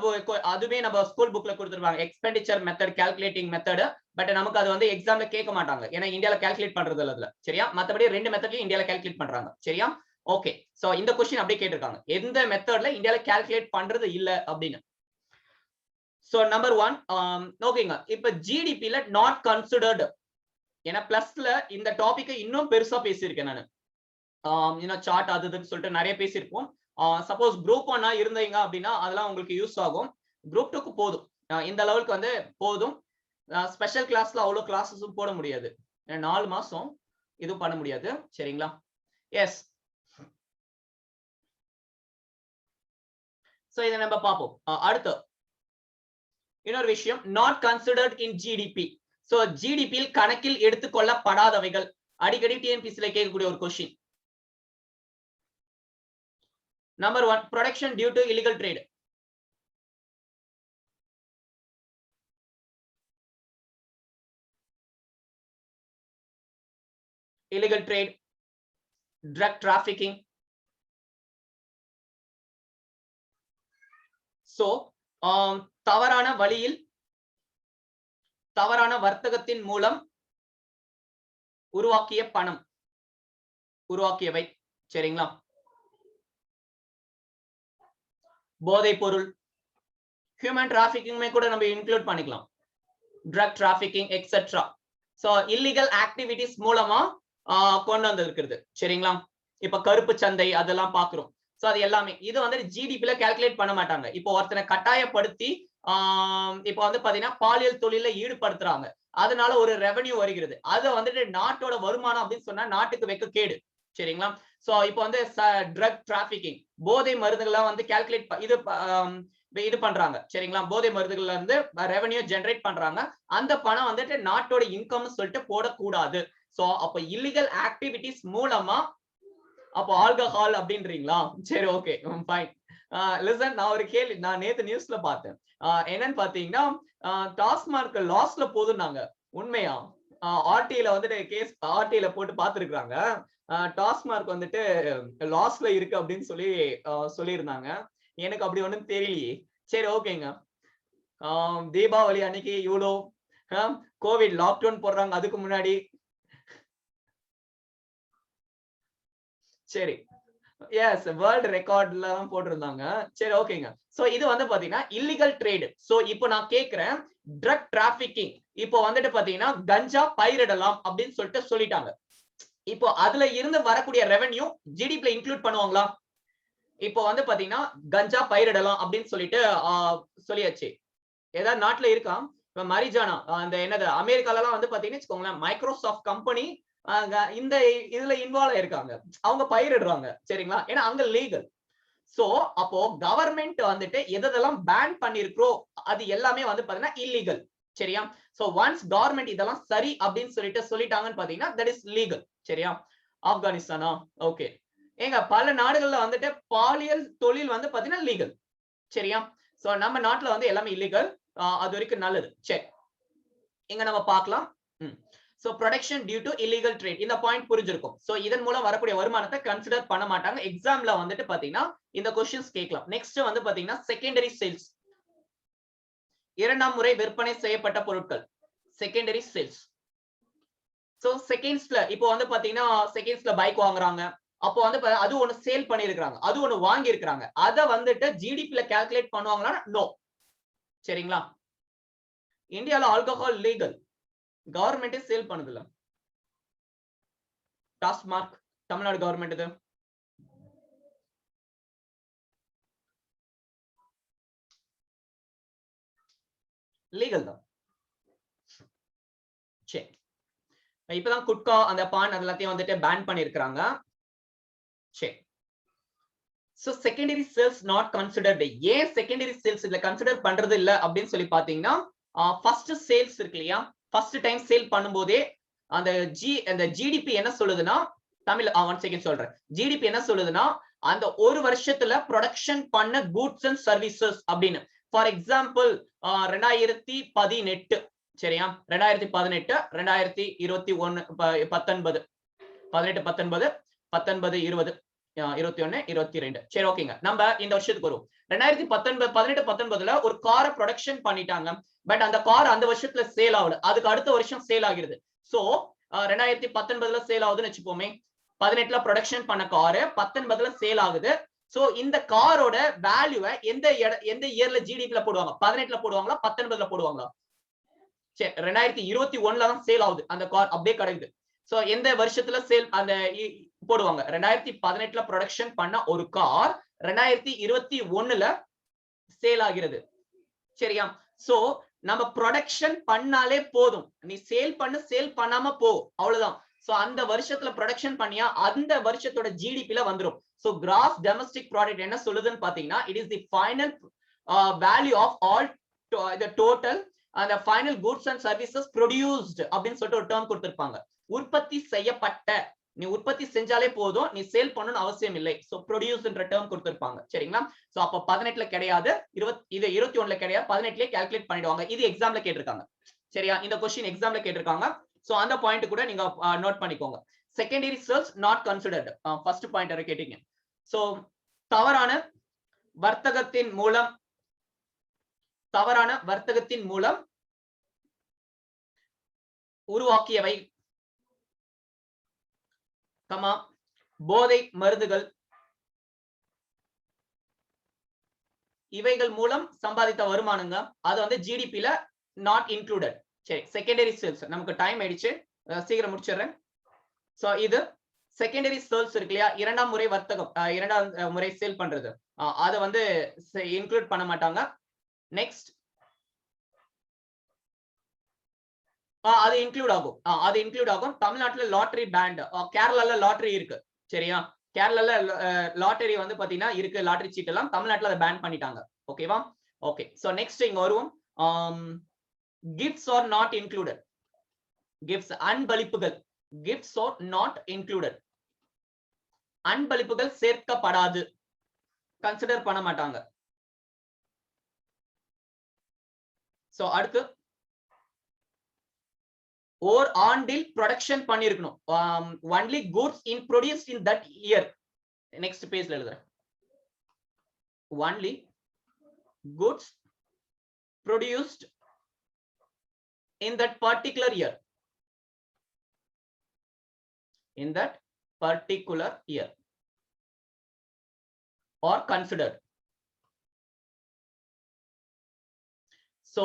அதுவே நம்ம ஸ்கூல் புக்ல கொடுத்துருவாங்க, expenditure method, calculating method. But நமக்கு அது வந்து எக்ஸாம்ல கேட்க மாட்டாங்க, ஏன்னா இந்தியால கால்குலேட் பண்றது இல்ல அதுல. சரியா? மத்தபடி ரெண்டு மெத்தட்லயும் இந்தியால கால்குலேட் பண்றாங்க. சரியா? ஓகே. சோ இந்த क्वेश्चन அப்படியே கேட்டிருக்காங்க, எந்த மெத்தட்ல இந்தியால கால்குலேட் பண்றது இல்ல அப்படின்னு. சோ நம்பர் 1 ஓகேங்க. இப்ப ஜிடிபில நாட் கன்சிடர்ட், ஏன்னா பிளஸ்ல இந்த டாபிக் இன்னும் பெருசா பேசியிருக்கேன் நானு. இன்னும் சார்ட் அதுன்னு சொல்லிட்டு நிறைய பேசியிருப்போம். சப்போஸ் குரூப் 1 இருந்தீங்க அப்படின்னா அதெல்லாம் உங்களுக்கு யூஸ் ஆகும். குரூப் 2க்கு போதும், இந்த லெவலுக்கு வந்து போதும். ஸ்பெஷல் கிளாஸ்ல அவ்வளவு கிளாஸஸும் போட முடியாது, 4 மாசம் இது பண்ண முடியாது. சரிங்களா? எஸ். சோ இதை நம்ம பார்ப்போம். அடுத்து இன்னொரு விஷயம், not considered in GDP. So ஜிடிபியில் கணக்கில் எடுத்துக்கொள்ளப்படாதவைகள். அடிக்கடி டிஎன்பிசில கேட்கக்கூடிய ஒரு question. Number 1, production due to illegal trade. illegal trade, drug trafficking. So தவறான வழியில், தவறான வர்த்தகத்தின் மூலம் உருவாக்கிய பணம், உருவாக்கியவை. சரிங்களா? போதைப் பொருள், ஹியூமன் டிராபிகிங் கூட நம்ம இன்க்ளூட் பண்ணிக்கலாம், drug trafficking etcetera. So illegal activities மூலமா கொண்டு வந்திருக்கிறது. சரிங்களா? இப்ப கருப்பு சந்தை அதெல்லாம் பாக்குறோம். சோ அது எல்லாமே இது வந்து ஜிடிபில கால்குலேட் பண்ண மாட்டாங்க. இப்போ ஒருத்தனை கட்டாயப்படுத்தி இப்போ வந்து பாத்தீங்கன்னா பாலியல் தொழில ஈடுபடுத்துறாங்க, அதனால ஒரு ரெவென்யூ வருகிறது. அது வந்துட்டு நாட்டோட வருமானம் அப்படின்னு சொன்னா நாட்டுக்கு வைக்க கேடு. சரிங்களா? சோ இப்போ வந்து ட்ரக் டிராபிகிங், போதை மருந்துகள்லாம் வந்து கால்குலேட் இது பண்றாங்க. சரிங்களா? போதை மருந்துகள்ல இருந்து ரெவென்யூ ஜெனரேட் பண்றாங்க. அந்த பணம் வந்துட்டு நாட்டோட இன்கம் சொல்லிட்டு போடக்கூடாது. சோ அப்ப இல்லீகல் ஆக்டிவிட்டிஸ் மூலமா, அப்போ ஆல்கஹால் அப்படின்றீங்களா? சரி, ஓகே, ஃபைன். லிசன், நான் ஒரு கேள்வி நான் நேத்து நியூஸ்ல பார்த்தேன். என்னன்னு பாத்தீங்கன்னா டாஸ்மார்க் லாஸ்ல போதுன்னாங்க. உண்மையா? ஆர்டில வந்துட்டு கேஸ் ஆர்டில போட்டு பாத்துருக்காங்க, டாஸ்மார்க் வந்துட்டு லாஸ்ல இருக்கு அப்படின்னு சொல்லியிருந்தாங்க. எனக்கு அப்படி ஒண்ணும் தெரியலையே. சரி, ஓகேங்க. தீபாவளி அன்னைக்கு இவ்வளோ, கோவிட் லாக்டவுன் போடுறாங்க அதுக்கு முன்னாடி. சரி, எஸ், வேர்ல்ட் ரெக்கார்ட்ல போட்டிருந்தாங்க. சரி, ஓகேங்க. சோ இது வந்து பாத்தீங்கன்னா இல்லீகல் ட்ரேட். சோ இப்போ நான் கேக்குறேன், ட்ரக் டிராபிகிங் இப்போ வந்துட்டு பாத்தீங்கன்னா கஞ்சா பயிரிடலாம் அப்படின்னு சொல்லிட்டாங்க. இப்போ அதுல இருந்து வரக்கூடிய ரெவென்யூ ஜிடிபில இன்க்ளூட் பண்ணுவாங்களா? இப்போ வந்து பாத்தீங்கன்னா கஞ்சா பயிரிடலாம் அப்படின்னு சொல்லியாச்சு. ஏதாவது நாட்டுல இருக்கா? இப்ப மரிஜானா, அந்த என்னது அமெரிக்கால எல்லாம் வந்து பாத்தீங்கன்னா வச்சுக்கோங்களேன், மைக்ரோசாஃப்ட் கம்பெனி இந்த இதுல இன்வால்வ் ஆயிருக்காங்க, அவங்க பயிரிடுறாங்க. சரிங்களா? ஏன்னா அங்க லீகல். சோ அப்போ கவர்மெண்ட் வந்துட்டு எதெல்லாம் பேன் பண்ணிருக்கோம் அது எல்லாமே வந்து பாத்தீங்கன்னா இல்லீகல். சரியா? சோ ஒன்ஸ் கவர்மெண்ட் இதெல்லாம் சரி அப்படின்னு சொல்லிட்டாங்கன்னு பாத்தீங்கன்னா தட் இஸ் லீகல். சரியா? ஆப்கானிஸ்தானா? ஓகே. ஏங்க பல நாடுகள்ல வந்துட்டு பாலியல் தொழில் வந்து பாத்தீங்கன்னா லீகல். சரியா? சோ நம்ம நாட்டுல வந்து எல்லாமே இல்லீகல். அது வரைக்கும் நல்லது. சரி, இங்க நம்ம பார்க்கலாம். So production due to illegal trade, இந்த பாயிண்ட் புரிஞ்சிருக்கும். சோ இதன் மூலம் வரக்கூடிய வருமானத்தை கன்சிடர் பண்ண மாட்டாங்க. எக்ஸாம்ல வந்துட்டு பாத்தீங்கன்னா இந்த क्वेश्चंस கேட்கலாம். நெக்ஸ்ட் வந்து பாத்தீங்கன்னா செகண்டரி சேல்ஸ், இரண்டாம் முறை விற்பனை செய்யப்பட்ட பொருட்கள், செகண்டரி சேல்ஸ். சோ செகண்ட்ஸ்ல இப்போ வந்து பாத்தீங்கன்னா செகண்ட்ஸ்ல பைக் வாங்குறாங்க, அப்போ வந்து அது ஒன்னு சேல் பண்ணிருக்காங்க, அது ஒன்னு வாங்கி இருக்காங்க. அத வந்துட்டு ஜிடிபில கால்குலேட் பண்ணுவாங்களா? நோ. சரிங்களா? இந்தியால ஆல்கஹால் லீகல், கவர்மெண்டே சேல் பண்ணுதுல. டாஸ்மார்க் தமிழ்நாடு கவர்மெண்ட் இது. லீகல் தான். சரி, இப்பதான் குட்கா அந்த பான் எல்லாத்தையும் வந்துட்டு பேன் பண்ணிருக்காங்க. சரி, so secondary sales not considered. ஏன் secondary sales இதுல கன்சிடர் பண்றது இல்ல அப்படின்னு சொல்லி பாத்தீங்கன்னா, ஃபர்ஸ்ட் சேல்ஸ் இருக்கு இல்லையா, ஃபர்ஸ்ட் டைம் சேல் பண்ணும்போதே அந்த ஜிடிபி என்ன சொல்லுதுன்னா, தமிழ் 1 செகண்ட் சொல்றேன். ஜிடிபி என்ன சொல்லுதுன்னா, அந்த ஒரு வருஷத்துல ப்ரொடக்ஷன் பண்ண கூட்ஸ் அண்ட் சர்வீசஸ் அப்படின்னு. ஃபார் எக்ஸாம்பிள் 2018 சரியா, 2018 2021 19 18 19 19 20 21 22 சரி, ஓகேங்க. நம்ம இந்த வருஷத்துக்கு வரும். 2019 18 19ல ஒரு காரை ப்ரொடக்ஷன் பண்ணிட்டாங்க. பட் அந்த கார் அந்த வருஷத்துல சேல் ஆகல, அதுக்கு அடுத்த வருஷம் சேல் ஆகிறது. சோ 2019ல சேல் ஆகுதுன்னு வச்சுப்போமே, 18ல ப்ரொடக்ஷன் பண்ண கார் 19ல சேல் ஆகுது. சோ இந்த காரோட வேல்யூவை எந்த இயர்ல ஜிடிபில போடுவாங்க? 18ல போடுவாங்களா 19ல போடுவாங்களா? சரி, 2021ல தான் சேல் ஆகுது அந்த கார், அப்படியே கிடைக்குது. சோ எந்த வருஷத்துல சேல் அந்த போடுவாங்க? 2018ல ப்ரொடக்ஷன் பண்ண ஒரு கார் 2021ல சேல் ஆகிறது. சரியா? சோ நம்ம ப்ரொடக்ஷன் பண்ணாலே போதும், நீ சேல் பண்ணாம போ, அவ்வளவுதான். சோ அந்த வருஷத்துல ப்ரொடக்ஷன் பண்ணியா அந்த வருஷத்தோட ஜிடிபில வந்துரும். சோ கிராஸ் டொமஸ்டிக் ப்ராடக்ட் என்ன சொல்லுதுன்னு பாத்தீங்கன்னா, it is the final value of all the total அந்த final goods and services produced அப்படின்னு சொல்லிட்டு ஒரு டேர்ம் கொடுத்திருப்பாங்க. உற்பத்தி செய்யப்பட்ட, நீ உற்பத்தி செஞ்சாலே போதும், நீ சேல் பண்ணணும்னு அவசியம் இல்லை. சோ ப்ரொடியூஸ்ன்ற டேர்ம் கொடுத்திருப்பாங்க. சரிங்களா? சோ அப்ப 18ல கிடையாது, இது 21ல கிடையாது, 18லயே கால்குலேட் பண்ணிடுவாங்க. இது எக்ஸாம்ல கேட்டிருக்காங்க. சரியா? இந்த क्वेश्चन எக்ஸாம்ல கேட்டிருக்காங்க. சோ அந்த பாயிண்ட் கூட நீங்க நோட் பண்ணிக்கோங்க. Secondary sales not considered. First point கேட்டீங்க. சோ தவறான வர்த்தகத்தின் மூலம் உருவாக்கியவை, போதை மருந்துகள், இவைகள் மூலம் சம்பாதித்த வருமானங்க, அது வந்து ஜிடிபில நாட் இன்க்ளூடட். சரி, செகண்டரி சேல்ஸ் நமக்கு டைம் ஆயிடுச்சு, சீக்கிரம் முடிச்சிடுறேன். சோ இது செகண்டரி சேல்ஸ் இருக்கு இல்லையா, இரண்டாம் முறை வர்த்தகம், இரண்டாம் முறை சேல் பண்றது, அதை வந்து இன்க்ளூட் பண்ண மாட்டாங்க. நெக்ஸ்ட் அது இன்க்ளூட் ஆகும். தமிழ்நாட்டுல லாட்டரி பேண்ட், கேரளால லாட்டரி இருக்கு. சரியா? கேரளால லாட்டரி வந்து பாத்தீங்கன்னா இருக்கு, லாட்டரி சீட் எல்லாம். தமிழ்நாட்டுல அதை பேன் பண்ணிட்டாங்க. ஓகேவா? ஓகே, சோ நெக்ஸ்ட் இங்க வருவோம். Gifts are not included. Gifts, அன்பளிப்புகள், கிஃப்ட்ஸ் ஆர் நாட் இன்க்ளூடட். அன்பளிப்புகள் சேர்க்கப்படாது, கன்சிடர் பண்ண மாட்டாங்க. சோ அடுத்து, ஓர் ஆண்டில் ப்ரொடக்ஷன் பண்ணிருக்கணும். Only goods in produced in that year. Next பேஜ்ல எழுதுறேன். Only goods produced in that particular year. In that particular year or considered. So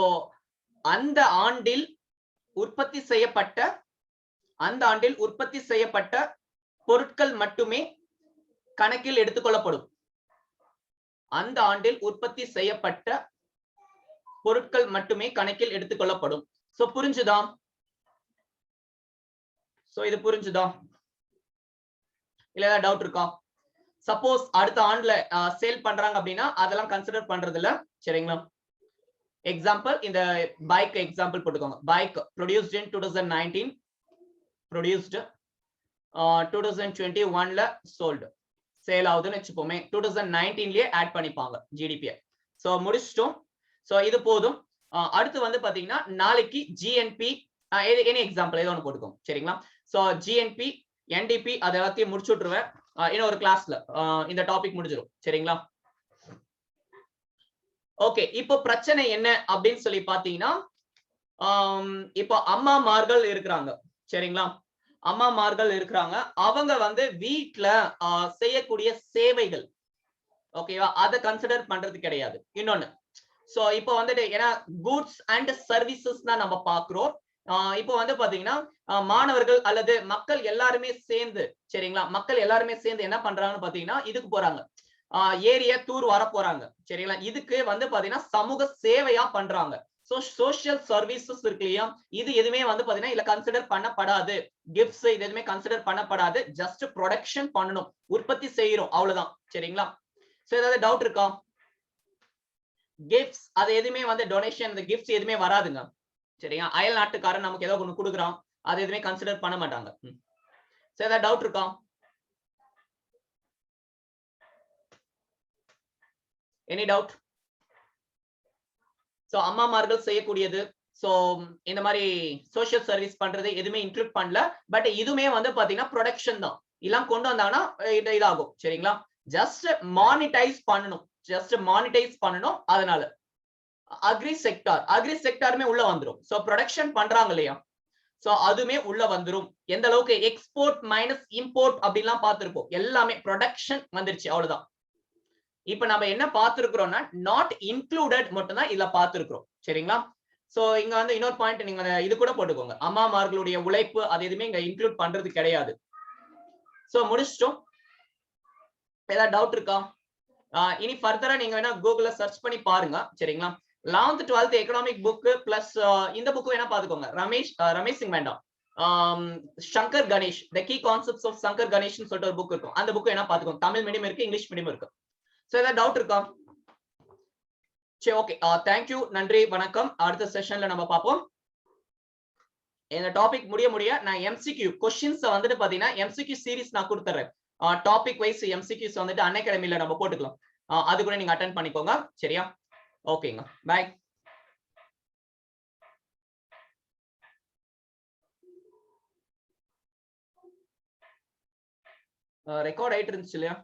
அந்த ஆண்டில் உற்பத்தி செய்யப்பட்ட பொருட்கள் மட்டுமே கணக்கில் எடுத்துக்கொள்ளப்படும். அந்த ஆண்டில் உற்பத்தி செய்யப்பட்ட பொருட்கள் மட்டுமே கணக்கில் எடுத்துக்கொள்ளப்படும். சோ புரிஞ்சுதா? சோ இது புரிஞ்சுதா? இல்ல ஏதாவது டவுட் இருக்கா? சப்போஸ் அடுத்த ஆண்டுல சேல் பண்றாங்க அப்படின்னா அதெல்லாம் கன்சிடர் பண்றது இல்ல. சரிங்களா? எக்ஸாம்பிள், இந்த பைக் எக்ஸாம்பிள் போட்டுக்கோங்க. பைக் ப்ரொடியூஸ்ட் இன் 2019, ப்ரொடியூஸ்ட் 2021ல சோல்டு, சேல் ஆகுதுன்னு வச்சுப்போமே, 2019லயே ஆட் பண்ணிப்பாங்க ஜிடிபியை. சோ முடிச்சிட்டோம். சோ இது போதும். அடுத்து வந்து பாத்தீங்கன்னா நாளைக்கு ஜிஎன்பி, எனி எக்ஸாம்பிள் ஏதோ ஒன்று போட்டுக்கோங்க. சரிங்களா? சோ ஜிஎன்பி, என்டிபி அது எல்லாத்தையும் முடிச்சு விட்டுருவேன். இன்னொரு கிளாஸ்ல இந்த டாபிக் முடிஞ்சிடும். சரிங்களா? ஓகே, இப்போ பிரச்சனை என்ன அப்படின்னு சொல்லி பாத்தீங்கன்னா, இப்போ அம்மாமார்கள் இருக்கிறாங்க. சரிங்களா? அம்மாமார்கள் இருக்கிறாங்க. அவங்க வந்து வீட்ல செய்யக்கூடிய சேவைகள், ஓகேவா, அதை கன்சிடர் பண்றது கிடையாது. இன்னொன்னு, சோ இப்போ வந்துட்டு ஏன்னா கூட்ஸ் அண்ட் சர்வீசஸ் தான் நம்ம பாக்குறோம். இப்போ வந்து பாத்தீங்கன்னா மாணவர்கள் அல்லது மக்கள் எல்லாருமே சேர்ந்து, சரிங்களா, மக்கள் எல்லாருமே சேர்ந்து என்ன பண்றாங்கன்னு பாத்தீங்கன்னா இதுக்கு போறாங்க, ஏரிய தூர் வர போறாங்க, சரிங்களா. இதுக்கு வந்து பாத்தீங்கன்னா சமூக சேவையா பண்றாங்க. சோ சோஷியல் சர்வீசஸ் இருக்கு இல்லையா, இது எதுவுமே வந்து பாத்தீங்கன்னா இல்ல கன்சிடர் பண்ணப்படாது. கிஃப்ட்ஸ் இது எதுவுமே கன்சிடர் பண்ணப்படாது. ஜஸ்ட் ப்ரொடக்ஷன் பண்ணணும், உற்பத்தி செய்யறோம், அவ்வளவுதான், சரிங்களா. சோ ஏதாவது டவுட் இருக்கா? கிஃப்ட்ஸ் அது எதுவுமே வந்து டொனேஷன், இந்த கிஃப்ட்ஸ் எதுவுமே வராதுங்க, சரிங்க. அயல் நாட்டுக்காரன் நமக்கு ஏதோ ஒண்ணு கொடுக்குறான், அது எதுவுமே கன்சிடர் பண்ண மாட்டாங்க. சோ ஏதாவது டவுட் இருக்கா? Any doubt? சோ அம்மாமார்கள் செய்யக்கூடியது, சோ இந்த மாதிரி சோஷியல் சர்வீஸ் பண்றது எதுவுமே இன்க்ளூட் பண்ணல. பட் இதுவுமே வந்து பாத்தீங்கன்னா ப்ரொடக்ஷன் தான். எல்லாம் கொண்டு வந்தாங்கன்னா இதாகும், சரிங்களா. ஜஸ்ட் மானிட்டைஸ் பண்ணணும், ஜஸ்ட் மானிட்டைஸ் பண்ணணும். அதனால அக்ரி செக்டாருமே உள்ள வந்துரும். சோ ப்ரொடக்ஷன் பண்றாங்க இல்லையா, சோ அதுமே உள்ள வந்துரும். எந்த அளவுக்கு எக்ஸ்போர்ட் மைனஸ் இம்போர்ட் அப்படிலாம் பார்த்திருப்போம், எல்லாமே ப்ரொடக்ஷன் வந்துருச்சு, அவ்வளவுதான். இப்ப நம்ம என்ன பார்த்திருக்கிறோம்னா நாட் இன்க்ளூடட் மட்டும் தான் இதுல பார்த்திருக்கிறோம், சரிங்களா. சோ இங்க வந்து இன்னொரு பாயிண்ட் நீங்க இது கூட போட்டுக்கோங்க, அம்மாமார்களுடைய உழைப்பு அது எதுவுமே இங்க இன்க்ளூட் பண்றது கிடையாது. சோ முடிச்சிட்டோம். ஏதாவது டவுட் இருக்கா? இனி ஃபர்தரா நீங்க வேணா கூகுள்ல சர்ச் பண்ணி பாருங்க, சரிங்களா. 11th 12th economic book plus இந்த புக் வேணா பாத்துக்கோங்க. ரமேஷ் சிங் வேண்டாம், Shankar Ganesh, the key concepts of Shankar கணேஷ்னு சொல்லிட்டு ஒரு புக் இருக்கும், அந்த புக் வேணா பாத்துக்கோங்க. தமிழ் மீடியம் இருக்கு, இங்கிலீஷ் மீடியம் இருக்கு. சோ ஏதாவது டவுட் இருக்கா? சரி, ஓகே, தேங்க்யூ, நன்றி, வணக்கம். அடுத்த செஷன்ல நம்ம பார்ப்போம். இந்த டாபிக் முடிய நான் எம்சிக்யூ கொஸ்டின்ஸ் வந்துட்டு பாத்தீங்கன்னா எம்சிக்யூ சீரிஸ் நான் கொடுத்துறேன். டாபிக் வைஸ் எம்சிக்யூஸ் வந்துட்டு அன்அகாடமில நம்ம போட்டுக்கலாம். அது கூட நீங்க அட்டெண்ட் பண்ணிக்கோங்க, சரியா? ஓகேங்க, பை. ரெக்கார்ட் ஆயிட்டு இருந்துச்சு இல்லையா?